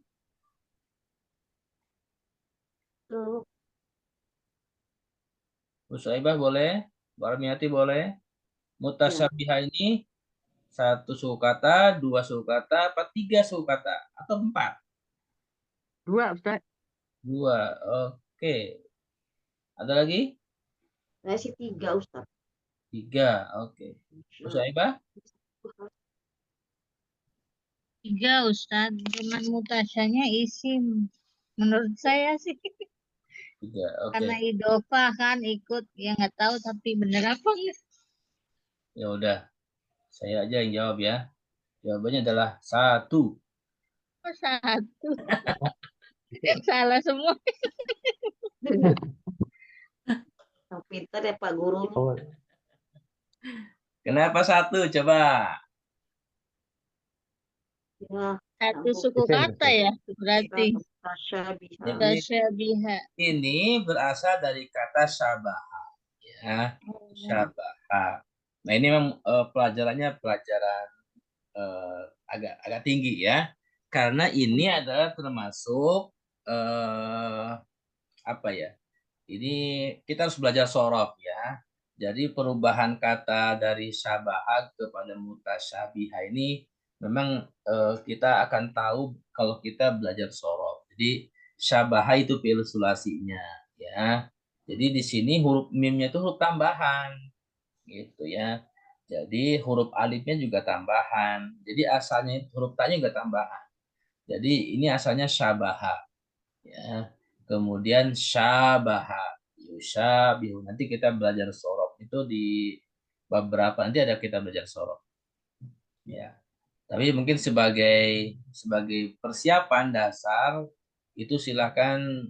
[SPEAKER 3] Tuh.
[SPEAKER 1] Bu Saibah boleh? Bu Armiati boleh? Mutasabiha ini 1 suku kata, 2 suku kata, apa 3 suku kata? Atau 4?
[SPEAKER 2] 2, Ustaz.
[SPEAKER 1] 2. Oke. Ada lagi?
[SPEAKER 3] Saya sih 3 Ustaz.
[SPEAKER 1] 3. Oke. Bu Saibah?
[SPEAKER 6] 3 Ustaz. Cuman mutasyanya isim. Menurut saya sih.
[SPEAKER 1] 3. Oke.
[SPEAKER 6] Karena idofah kan ikut. Ya nggak tahu tapi bener apa enggak.
[SPEAKER 1] Ya udah. Saya aja yang jawab ya. Jawabannya adalah 1.
[SPEAKER 6] Oh, 1. Salah semua.
[SPEAKER 3] pintar ya Pak Guru.
[SPEAKER 5] Oh,
[SPEAKER 1] Kenapa satu? Coba.
[SPEAKER 3] Ya,
[SPEAKER 6] Satu
[SPEAKER 3] sambung
[SPEAKER 6] suku
[SPEAKER 5] isim,
[SPEAKER 6] kata
[SPEAKER 5] isim.
[SPEAKER 6] ya, berarti.
[SPEAKER 3] tasyabiha.
[SPEAKER 1] Jadi
[SPEAKER 6] Tasyabiha.
[SPEAKER 1] ini berasal dari kata syabah, ya. Syabah. Nah, ini memang pelajarannya pelajaran agak tinggi ya. Karena ini adalah termasuk apa ya? Ini kita harus belajar sorof ya. Jadi perubahan kata dari syabah kepada mutasyabiha ini memang kita akan tahu kalau kita belajar sorof. Jadi syabah itu fi'il sulasinya ya. Jadi di sini huruf mimnya itu huruf tambahan gitu ya. Jadi huruf alifnya juga tambahan. Jadi asalnya huruf tanya juga tambahan. Jadi ini asalnya syabaha ya. Kemudian syabaha, yusyabihu. Nanti kita belajar sorof itu di beberapa nanti ada kita belajar sorof. Ya. Tapi mungkin sebagai persiapan dasar itu silakan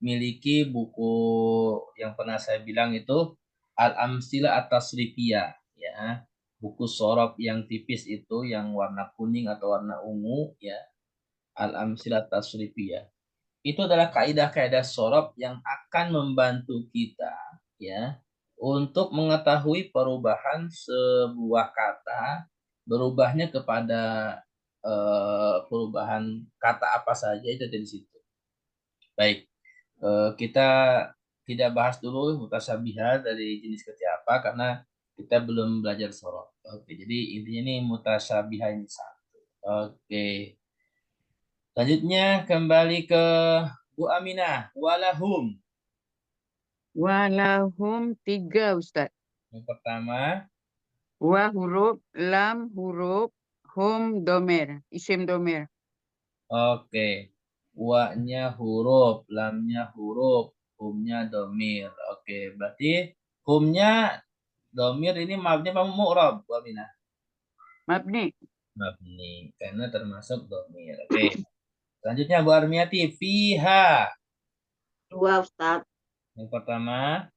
[SPEAKER 1] miliki buku yang pernah saya bilang itu Al-Amsila At-Tasrifiyah ya. Buku sorof yang tipis itu yang warna kuning atau warna ungu ya. Al-Amsila At-Tasrifiyah. Itu adalah kaidah-kaidah sorof yang akan membantu kita ya untuk mengetahui perubahan sebuah kata berubahnya kepada perubahan kata apa saja itu di situ. Baik, kita tidak bahas dulu mutasyabihat dari jenis ketiga apa karena kita belum belajar sorof. Oke, jadi intinya ini mutasyabihat ini satu. Oke. Selanjutnya kembali ke Bu Aminah, walahum.
[SPEAKER 2] Walahum 3 Ustaz.
[SPEAKER 1] Yang pertama,
[SPEAKER 2] Wa huruf, lam huruf, hum domer, isim domer.
[SPEAKER 1] oke. Wa-nya huruf, lamnya huruf, humnya domir. Oke, berarti humnya domir ini mabni apa mu'rab, Bu Aminah?
[SPEAKER 2] Mabni.
[SPEAKER 1] Mabni, karena termasuk domir. Oke. Selanjutnya Bu Armiati, fiha.
[SPEAKER 3] 2 Ustaz.
[SPEAKER 1] Yang pertama,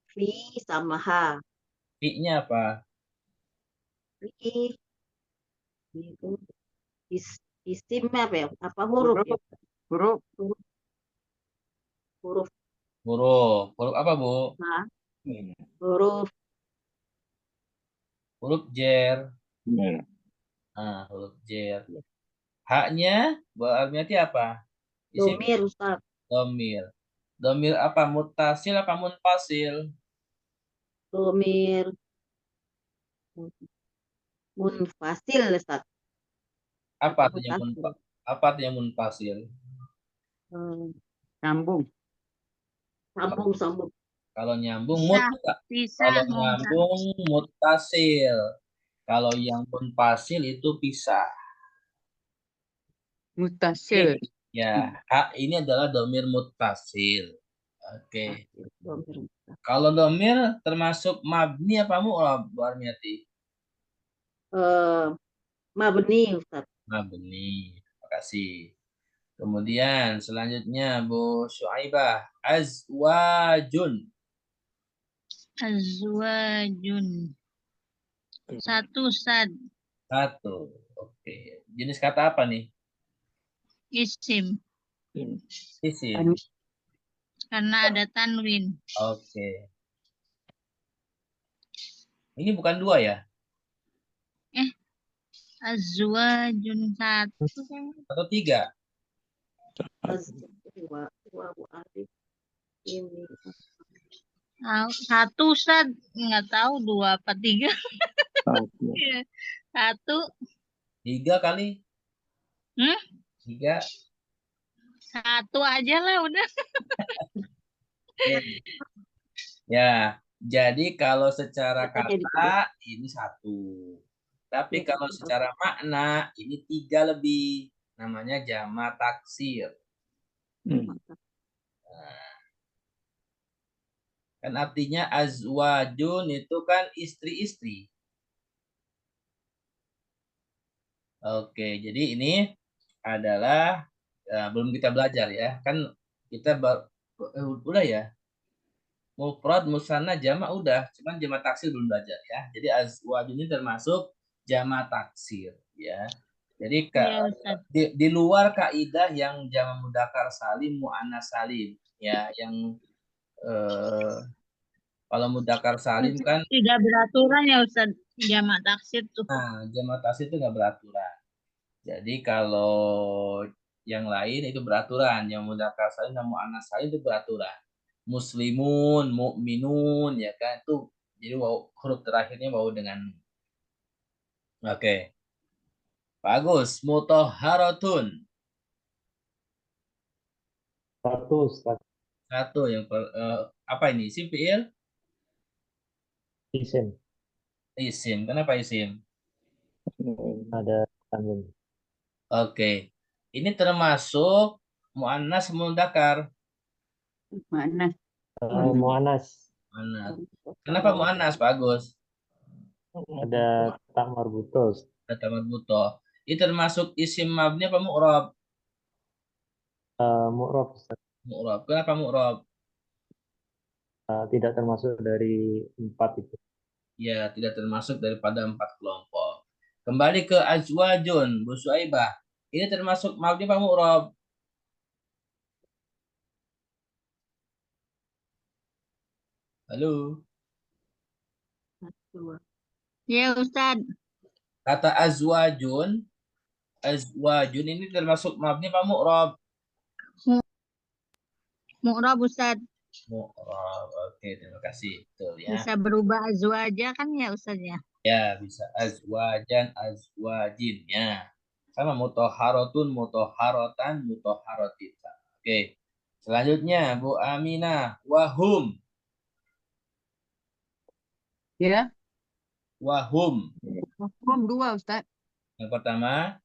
[SPEAKER 3] Fi sama ha.
[SPEAKER 1] fi-nya apa?
[SPEAKER 3] Fi itu isim apa ya? Apa huruf ya?
[SPEAKER 2] Huruf,
[SPEAKER 3] Huruf
[SPEAKER 1] Huruf. Huruf apa, Bu?
[SPEAKER 3] ha. Huruf
[SPEAKER 1] Huruf jer.
[SPEAKER 4] Ya.
[SPEAKER 1] Nah, huruf jer. Haknya, Bu Armiati apa? Isim
[SPEAKER 3] domir Ustaz.
[SPEAKER 1] domir. Domir apa? Mutasil apa munfasil?
[SPEAKER 3] Domir munfasil Ustaz.
[SPEAKER 1] Apa
[SPEAKER 3] Apa
[SPEAKER 1] artinya
[SPEAKER 3] munfasil?
[SPEAKER 1] apa artinya munfasil?
[SPEAKER 2] sambung.
[SPEAKER 3] Sambung.
[SPEAKER 1] Kalau nyambung
[SPEAKER 6] Pisah
[SPEAKER 1] kalau
[SPEAKER 6] mau
[SPEAKER 1] nyambung mutasil. Kalau yang munfasil itu pisah.
[SPEAKER 2] Mutasil.
[SPEAKER 1] Ya, hak ini adalah domir mutasil. Oke.
[SPEAKER 3] Domir.
[SPEAKER 1] Kalau domir termasuk mabni apa mu'rab, Bu Armiati?
[SPEAKER 3] Mabni Ustaz.
[SPEAKER 1] Mabni. Terima kasih. Kemudian selanjutnya Bu Syuaibah, azwajun.
[SPEAKER 6] azwajun. 1 Ustaz,
[SPEAKER 1] Satu. Oke. Jenis kata apa nih?
[SPEAKER 6] isim.
[SPEAKER 1] Isim.
[SPEAKER 6] Karena ada tanwin.
[SPEAKER 1] Oke. Ini bukan 2 ya?
[SPEAKER 6] Azwajun 1 kan?
[SPEAKER 1] Atau 3?
[SPEAKER 3] Wa alif ini
[SPEAKER 6] 1 Ustaz, nggak tahu 2 apa 3. 1.
[SPEAKER 1] 3 kali? 3.
[SPEAKER 6] 1 aja lah udah.
[SPEAKER 1] Ya, jadi kalau secara
[SPEAKER 3] Katanya
[SPEAKER 1] kata ini 1. Tapi kalau secara makna ini 3 lebih. Namanya jamak taksir. Kan artinya azwajun itu kan istri-istri. Oke, jadi ini adalah belum kita belajar ya. Kan kita udah ya. Mufrad, musanna, jamak udah, cuman jamak taksir belum belajar ya. Jadi azwajun ini termasuk jamak taksir ya. Jadi
[SPEAKER 6] Ya Ustaz.
[SPEAKER 1] di luar kaidah yang jamak mudzakkar salim, muannas salim ya, yang kalau mudzakkar salim kan,
[SPEAKER 6] Tidak beraturan ya Ustaz. Jamak taksir tuh.
[SPEAKER 1] nah jamak taksir itu nggak beraturan. Jadi kalau yang lain itu beraturan, yang mudzakkar salim dan muannas salim itu beraturan. Muslimun, mukminun ya kan, itu jadi huruf terakhirnya wawu dengan nun. Oke. Bagus. Mutahharatun.
[SPEAKER 5] Satu, Ustaz.
[SPEAKER 1] Satu yang apa ini? Isim fiil?
[SPEAKER 5] Isim.
[SPEAKER 1] Isim. Kenapa isim?
[SPEAKER 5] Ada tanwin.
[SPEAKER 1] Oke. Ini termasuk muannas mudzakkar.
[SPEAKER 2] Mana?
[SPEAKER 5] Mu'annas.
[SPEAKER 1] Muannas. Kenapa muannas? Bagus.
[SPEAKER 5] Ada tak marbutos.
[SPEAKER 1] Kata marbutoh. Ini termasuk isim mabni apa mu'rab?
[SPEAKER 5] Mu'rab, Ustaz.
[SPEAKER 1] Mu'rab. Kenapa mu'rab?
[SPEAKER 5] Tidak termasuk dari 4 itu.
[SPEAKER 1] Ya, tidak termasuk daripada 4 kelompok. Kembali ke azwajun, Bu Suaibah. Ini termasuk mabni apa mu'rab? Halo.
[SPEAKER 6] Ya Ustaz.
[SPEAKER 1] Kata azwajun ini termasuk mabni apa mu'rab?
[SPEAKER 6] Mu'rab Ustaz.
[SPEAKER 1] Mu'rab. Oke, terima kasih. Betul ya.
[SPEAKER 6] Bisa berubah azwaja kan ya Ustaz ya.
[SPEAKER 1] Ya, bisa azwajan, azwajin ya. Sama mutahharatun, mutahharatan, mutahharatin. Oke. Selanjutnya Bu Aminah, wahum.
[SPEAKER 2] Ya.
[SPEAKER 1] Wahum.
[SPEAKER 2] Hum 2 Ustaz.
[SPEAKER 1] Yang pertama,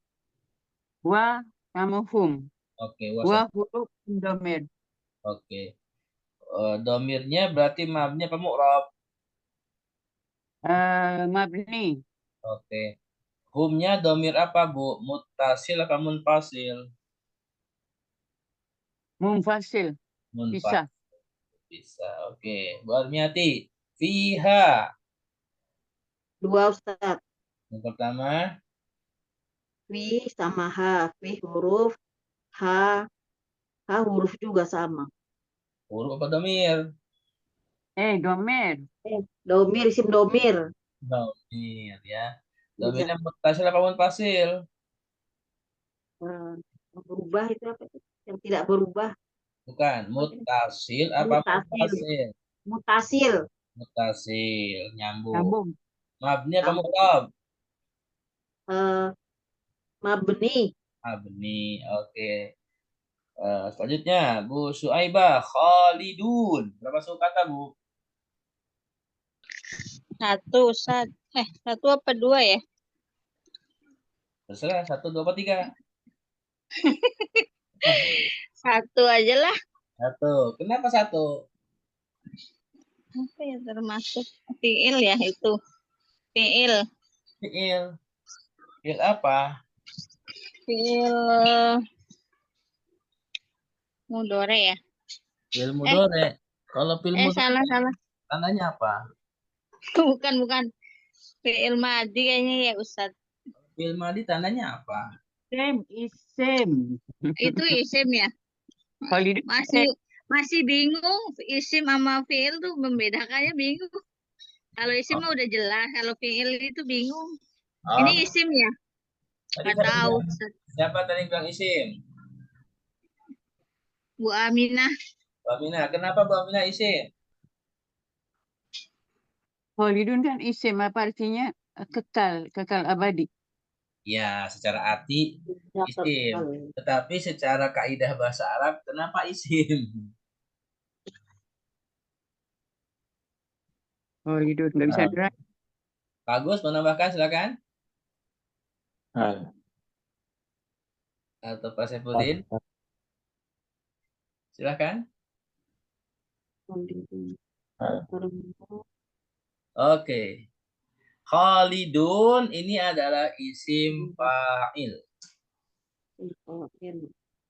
[SPEAKER 2] Wa sama hum.
[SPEAKER 1] oke,
[SPEAKER 2] Wa huruf domir.
[SPEAKER 1] Oke. Domirnya berarti mabni apa mu'rab?
[SPEAKER 2] Mabni.
[SPEAKER 1] Oke. Humnya domir apa, Bu? Muttasil apa munfasil?
[SPEAKER 2] Munfasil.
[SPEAKER 1] Munfasil.
[SPEAKER 2] Bisa.
[SPEAKER 1] Bisa. Oke. Bu Armiati. Fiha.
[SPEAKER 3] 2 Ustaz.
[SPEAKER 1] Yang pertama,
[SPEAKER 3] Fi sama ha. Fi huruf. Ha. Ha huruf juga sama.
[SPEAKER 1] huruf apa domir?
[SPEAKER 2] Domir.
[SPEAKER 3] Domir, isim domir.
[SPEAKER 1] Domir ya.
[SPEAKER 3] Bisa.
[SPEAKER 1] Domirnya muttasil apa munfasil?
[SPEAKER 3] Berubah itu apa? Yang tidak berubah.
[SPEAKER 1] Bukan. Muttasil apa
[SPEAKER 3] Mutasil.
[SPEAKER 1] munfasil?
[SPEAKER 3] Mutasil.
[SPEAKER 1] Muttasil. Nyambung.
[SPEAKER 2] Sambung.
[SPEAKER 1] Mabni apa
[SPEAKER 3] Sambung.
[SPEAKER 1] mu'rab?
[SPEAKER 3] Mabni.
[SPEAKER 1] Mabni. Oke. Selanjutnya Bu Suaibah, Khalidun. Berapa suku kata, Bu?
[SPEAKER 6] 1 Ustaz. 1 apa 2 ya?
[SPEAKER 1] Terserah, 1, 2, apa 3?
[SPEAKER 6] 1 aja lah.
[SPEAKER 1] 1. Kenapa 1?
[SPEAKER 6] Apa ya termasuk fiil ya itu? Fiil.
[SPEAKER 1] Fiil. Fiil apa?
[SPEAKER 6] Fiil mudore ya.
[SPEAKER 1] Fiil mudore. Kalau fiil mudore
[SPEAKER 6] Salah.
[SPEAKER 1] tandanya apa?
[SPEAKER 6] Bukan. Fiil madi kayaknya ya Ustaz.
[SPEAKER 1] Fiil madi tandanya apa?
[SPEAKER 2] Isim.
[SPEAKER 6] Itu isim ya.
[SPEAKER 2] Khalidun.
[SPEAKER 6] Masih bingung isim sama fiil tuh membedakannya bingung. Kalau isim mah udah jelas, kalau fiil itu bingung. Ini isim ya?
[SPEAKER 1] Tadi
[SPEAKER 6] Nggak tahu.
[SPEAKER 1] siapa tadi yang bilang isim?
[SPEAKER 6] Bu Aminah.
[SPEAKER 1] Bu Aminah. Kenapa Bu Aminah isim?
[SPEAKER 2] Khalidun kan isim, apa artinya? Kekal abadi.
[SPEAKER 1] Ya, secara arti isim. Tetapi secara kaidah bahasa Arab, kenapa isim?
[SPEAKER 2] Khalidun nggak bisa gerak.
[SPEAKER 1] Bagus, menambahkan silakan.
[SPEAKER 4] Hal.
[SPEAKER 1] Atau Pak Saifuddin, silakan. Oke. Khalidun ini adalah isim fa'il.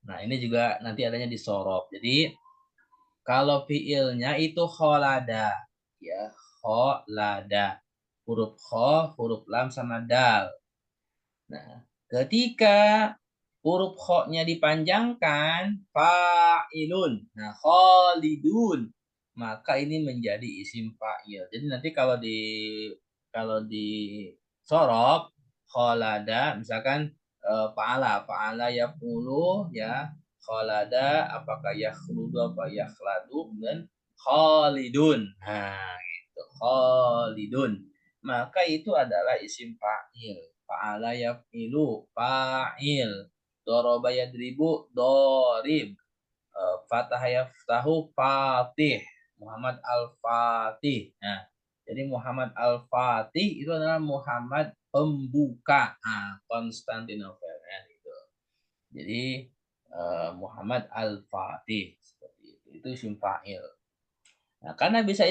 [SPEAKER 1] Nah, ini juga nanti adanya di sorof. Jadi Kalau fiilnya itu kholada, ya kholada. Huruf kho, huruf lam sama dal. Nah, ketika huruf kho-nya dipanjangkan, fa'ilun. Nah, kholidun. Maka ini menjadi isim fa'il. Jadi nanti kalau di sorok kholada, misalkan fa'ala yaf'ulu ya, kholada apakah yakhludu apa yakhladu, dan kholidun. Nah, gitu. Kholidun. Maka itu adalah isim fa'il. Fa'ala yaf'ilu fa'il. Doroba yadribu dorib. Fatah yaftahu fatih. Muhammad al-Fatih. Nah, jadi Muhammad al-Fatih itu adalah Muhammad pembuka Konstantinopel. Ya, gitu. Jadi Muhammad al-Fatih seperti itu. Itu isim fa'il. Nah, karena bisa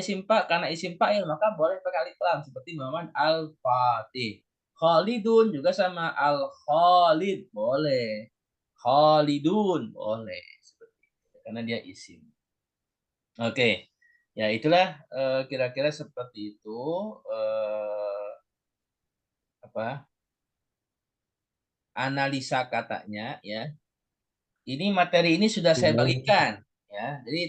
[SPEAKER 1] karena isim fa'il maka boleh pakai alif lam seperti Muhammad al-Fatih. Khalidun juga sama al-Khalid boleh. Khalidun boleh seperti itu karena dia isim. Oke. Ya, itulah kira-kira seperti itu analisa katanya ya. Ini materi ini sudah saya bagikan ya. Jadi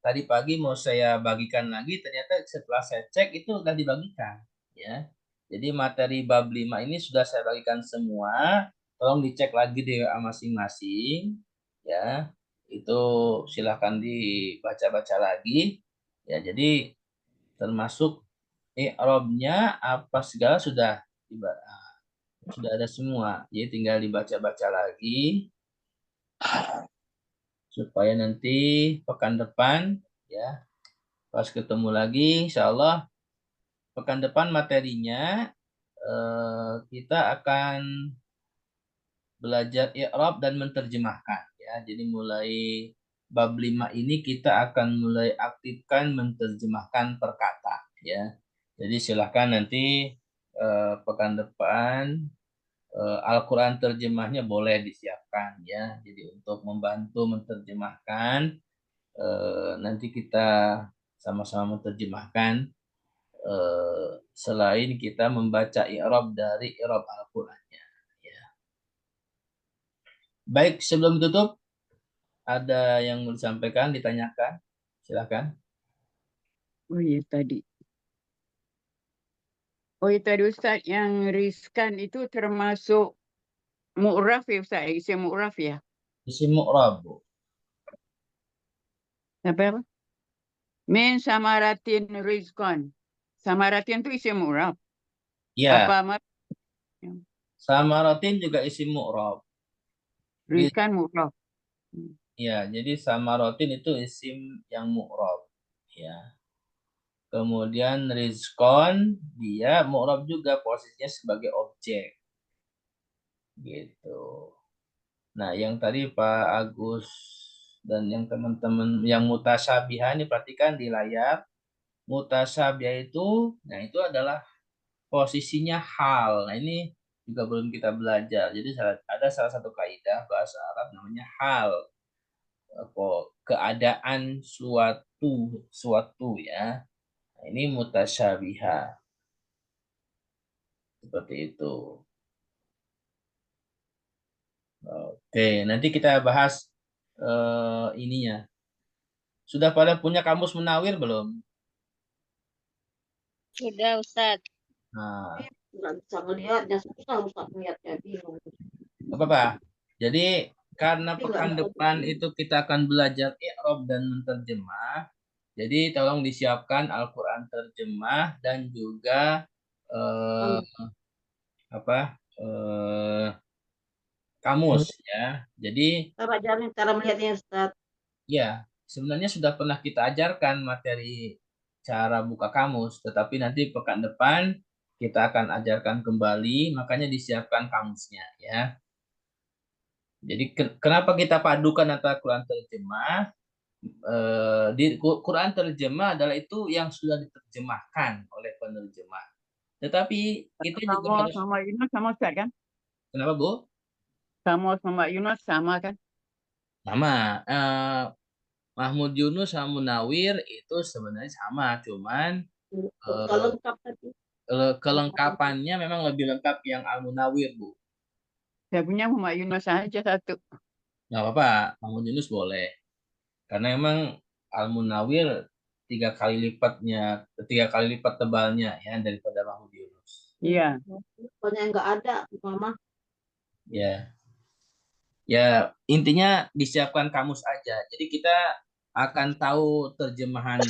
[SPEAKER 1] tadi pagi mau saya bagikan lagi, ternyata setelah saya cek itu sudah dibagikan ya. Jadi materi bab 5 ini sudah saya bagikan semua. Tolong dicek lagi di WA masing-masing ya. Itu silahkan dibaca-baca lagi ya. Jadi termasuk i'rabnya apa segala sudah ada semua. Jadi tinggal dibaca-baca lagi supaya nanti pekan depan ya pas ketemu lagi insya Allah pekan depan materinya kita akan belajar i'rab dan menerjemahkan ya. Jadi mulai bab 5 ini kita akan mulai aktifkan menerjemahkan perkata ya. Jadi silahkan nanti pekan depan Al-Quran terjemahnya boleh disiapkan ya. Jadi untuk membantu menerjemahkan nanti kita sama-sama menerjemahkan selain kita membaca i'rab dari i'rab Al-Qur'annya ya. Baik, sebelum tutup ada yang mau disampaikan, ditanyakan? Silakan.
[SPEAKER 2] Oh iya tadi. Oh iya tadi Ustaz yang riskan itu termasuk mu'raf ya Ustaz, isim mu'raf ya.
[SPEAKER 1] Isim mu'rab.
[SPEAKER 2] Apa? Min samaratin rizqan. Samaratin itu isim mu'raf.
[SPEAKER 1] Ya,
[SPEAKER 2] Apa
[SPEAKER 1] samaratin juga isim mu'rab.
[SPEAKER 2] rizqan mu'raf.
[SPEAKER 1] Ya, jadi samaratin itu isim yang mu'rab. Ya. Kemudian rizqon dia mu'rab juga posisinya sebagai objek. Gitu. Nah, yang tadi Pak Agus dan yang teman-teman yang mutasyabihah ini perhatikan di layar. Mutasyabihah itu, nah itu adalah posisinya hal. Nah, ini juga belum kita belajar. Jadi ada salah satu kaidah bahasa Arab namanya hal. Keadaan suatu ya. Nah, ini mutasyabihah. Seperti itu. Oke, nanti kita bahas ininya. Sudah pada punya kamus Munawir belum?
[SPEAKER 6] Sudah, Ustadz.
[SPEAKER 1] Nah,
[SPEAKER 3] Nggak bisa ngelihatnya, susah Ustaz ngeliatnya, bingung.
[SPEAKER 1] apa-apa. Jadi karena
[SPEAKER 3] Tapi
[SPEAKER 1] pekan
[SPEAKER 3] nggak bisa.
[SPEAKER 1] depan itu kita akan belajar i'rab dan menerjemah. Jadi tolong disiapkan Al-Qur'an terjemah dan juga kamus ya. Jadi
[SPEAKER 3] Cara ajarin cara melihatnya Ustaz.
[SPEAKER 1] ya, sebenarnya sudah pernah kita ajarkan materi cara buka kamus, tetapi nanti pekan depan kita akan ajarkan kembali, makanya disiapkan kamusnya ya. Jadi kenapa kita padukan antara Quran terjemah? Di Quran terjemah adalah itu yang sudah diterjemahkan oleh penerjemah. Tetapi kita juga
[SPEAKER 2] Sama
[SPEAKER 1] harus,
[SPEAKER 2] sama Yunus sama Ustaz kan?
[SPEAKER 1] kenapa Bu?
[SPEAKER 2] Sama Yunus sama kan?
[SPEAKER 1] Sama. Mahmud Yunus sama Munawir itu sebenarnya sama, cuman
[SPEAKER 3] Kalau lengkap tadi.
[SPEAKER 1] kelengkapannya memang lebih lengkap yang Al-Munawir, Bu.
[SPEAKER 2] Saya punya Muhammad Yunus saja satu.
[SPEAKER 1] Nggak apa-apa, Mahmud Yunus boleh. Karena emang Al-Munawir 3 kali lipat tebalnya ya daripada Mahmud Yunus.
[SPEAKER 2] Iya.
[SPEAKER 3] Pokoknya nggak ada, Mama.
[SPEAKER 1] Ya. Ya, intinya disiapkan kamus aja. Jadi kita akan tahu terjemahan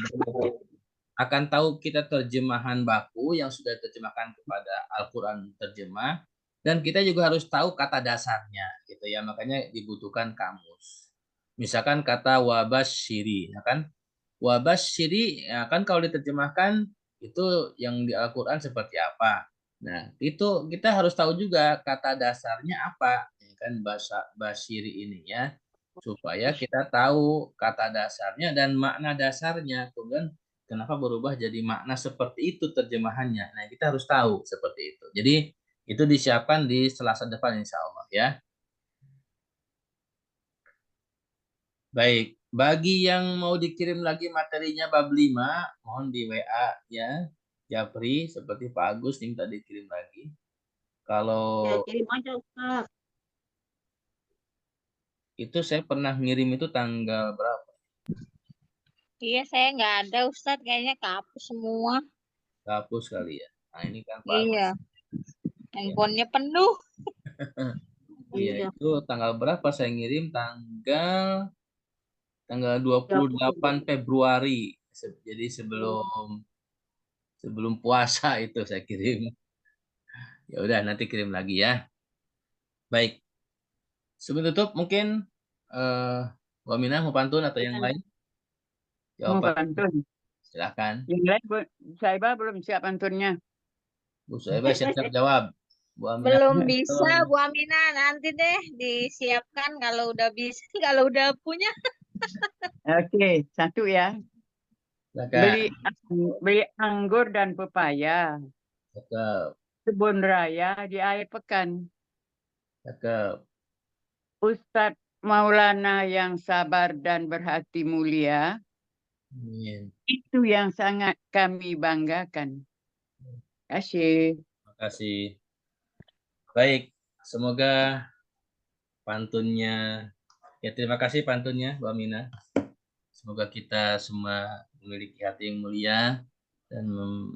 [SPEAKER 1] baku yang sudah diterjemahkan kepada Al-Qur'an terjemah, dan kita juga harus tahu kata dasarnya gitu ya. Makanya dibutuhkan kamus. Misalkan kata wabasyiri, ya kan? Wabasyiri ya kan kalau diterjemahkan itu yang di Al-Qur'an seperti apa. Nah, itu kita harus tahu juga kata dasarnya apa, ya kan, bahasa basyiri ini ya, supaya kita tahu kata dasarnya dan makna dasarnya. Kemudian kenapa berubah jadi makna seperti itu terjemahannya. Nah, kita harus tahu seperti itu. Jadi, itu disiapkan di Selasa depan insya Allah ya. Baik, bagi yang mau dikirim lagi materinya bab 5, mohon di WA ya. Japri seperti Pak Agus yang tadi kirim lagi. Kalau
[SPEAKER 3] Ya, kirim aja, Ustaz.
[SPEAKER 1] itu saya pernah ngirim itu tanggal berapa?
[SPEAKER 6] Iya, saya nggak ada, Ustadz. Kayaknya kapus semua.
[SPEAKER 1] Hapus kali ya. Nah, ini kan Pak Agus.
[SPEAKER 6] Iya, handphonenya penuh.
[SPEAKER 1] Iya, itu tanggal berapa saya ngirim? Tanggal 28 Februari. Jadi sebelum puasa itu saya kirim. Ya udah, nanti kirim lagi ya. Baik. Sebelum tutup mungkin Bu Aminah mau pantun atau yang lain?
[SPEAKER 2] Mau
[SPEAKER 1] Jawaban.
[SPEAKER 2] pantun.
[SPEAKER 1] Silakan.
[SPEAKER 2] Yang lain Saiba belum siap pantunnya.
[SPEAKER 1] Bu Suhaibah siap-siap jawab. Bu Aminah
[SPEAKER 6] Belum bisa, Bu Aminah. Nanti deh disiapkan kalau udah bisa, kalau udah punya.
[SPEAKER 2] Oke, satu ya.
[SPEAKER 1] silakan.
[SPEAKER 2] Beli anggur dan pepaya.
[SPEAKER 1] Cakep.
[SPEAKER 2] Kebun raya di akhir pekan.
[SPEAKER 1] Cakep.
[SPEAKER 2] Ustadz Maulana yang sabar dan berhati mulia.
[SPEAKER 1] Amin.
[SPEAKER 2] Itu yang sangat kami banggakan. Terima kasih.
[SPEAKER 1] Terima kasih. Baik, semoga pantunnya, ya terima kasih pantunnya Bu Aminah. Semoga kita semua memiliki hati yang mulia dan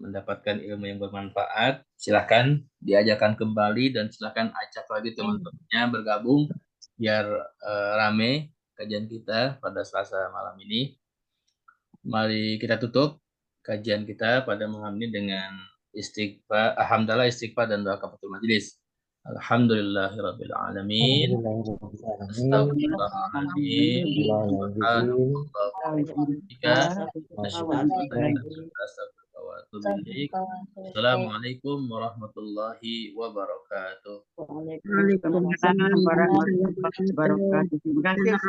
[SPEAKER 1] mendapatkan ilmu yang bermanfaat. Silahkan diajarkan kembali dan silahkan ajak lagi teman-temannya bergabung biar rame kajian kita pada Selasa malam ini. Mari kita tutup kajian kita pada malam ini dengan istighfar, alhamdulillah, istighfar dan doa kafatul majelis. Alhamdulillahirabbil alamin. Astagfirullahaladzim. Assalamualaikum warahmatullahi wabarakatuh.
[SPEAKER 2] Waalaikumsalam warahmatullahi wabarakatuh. Terima kasih, Ustaz.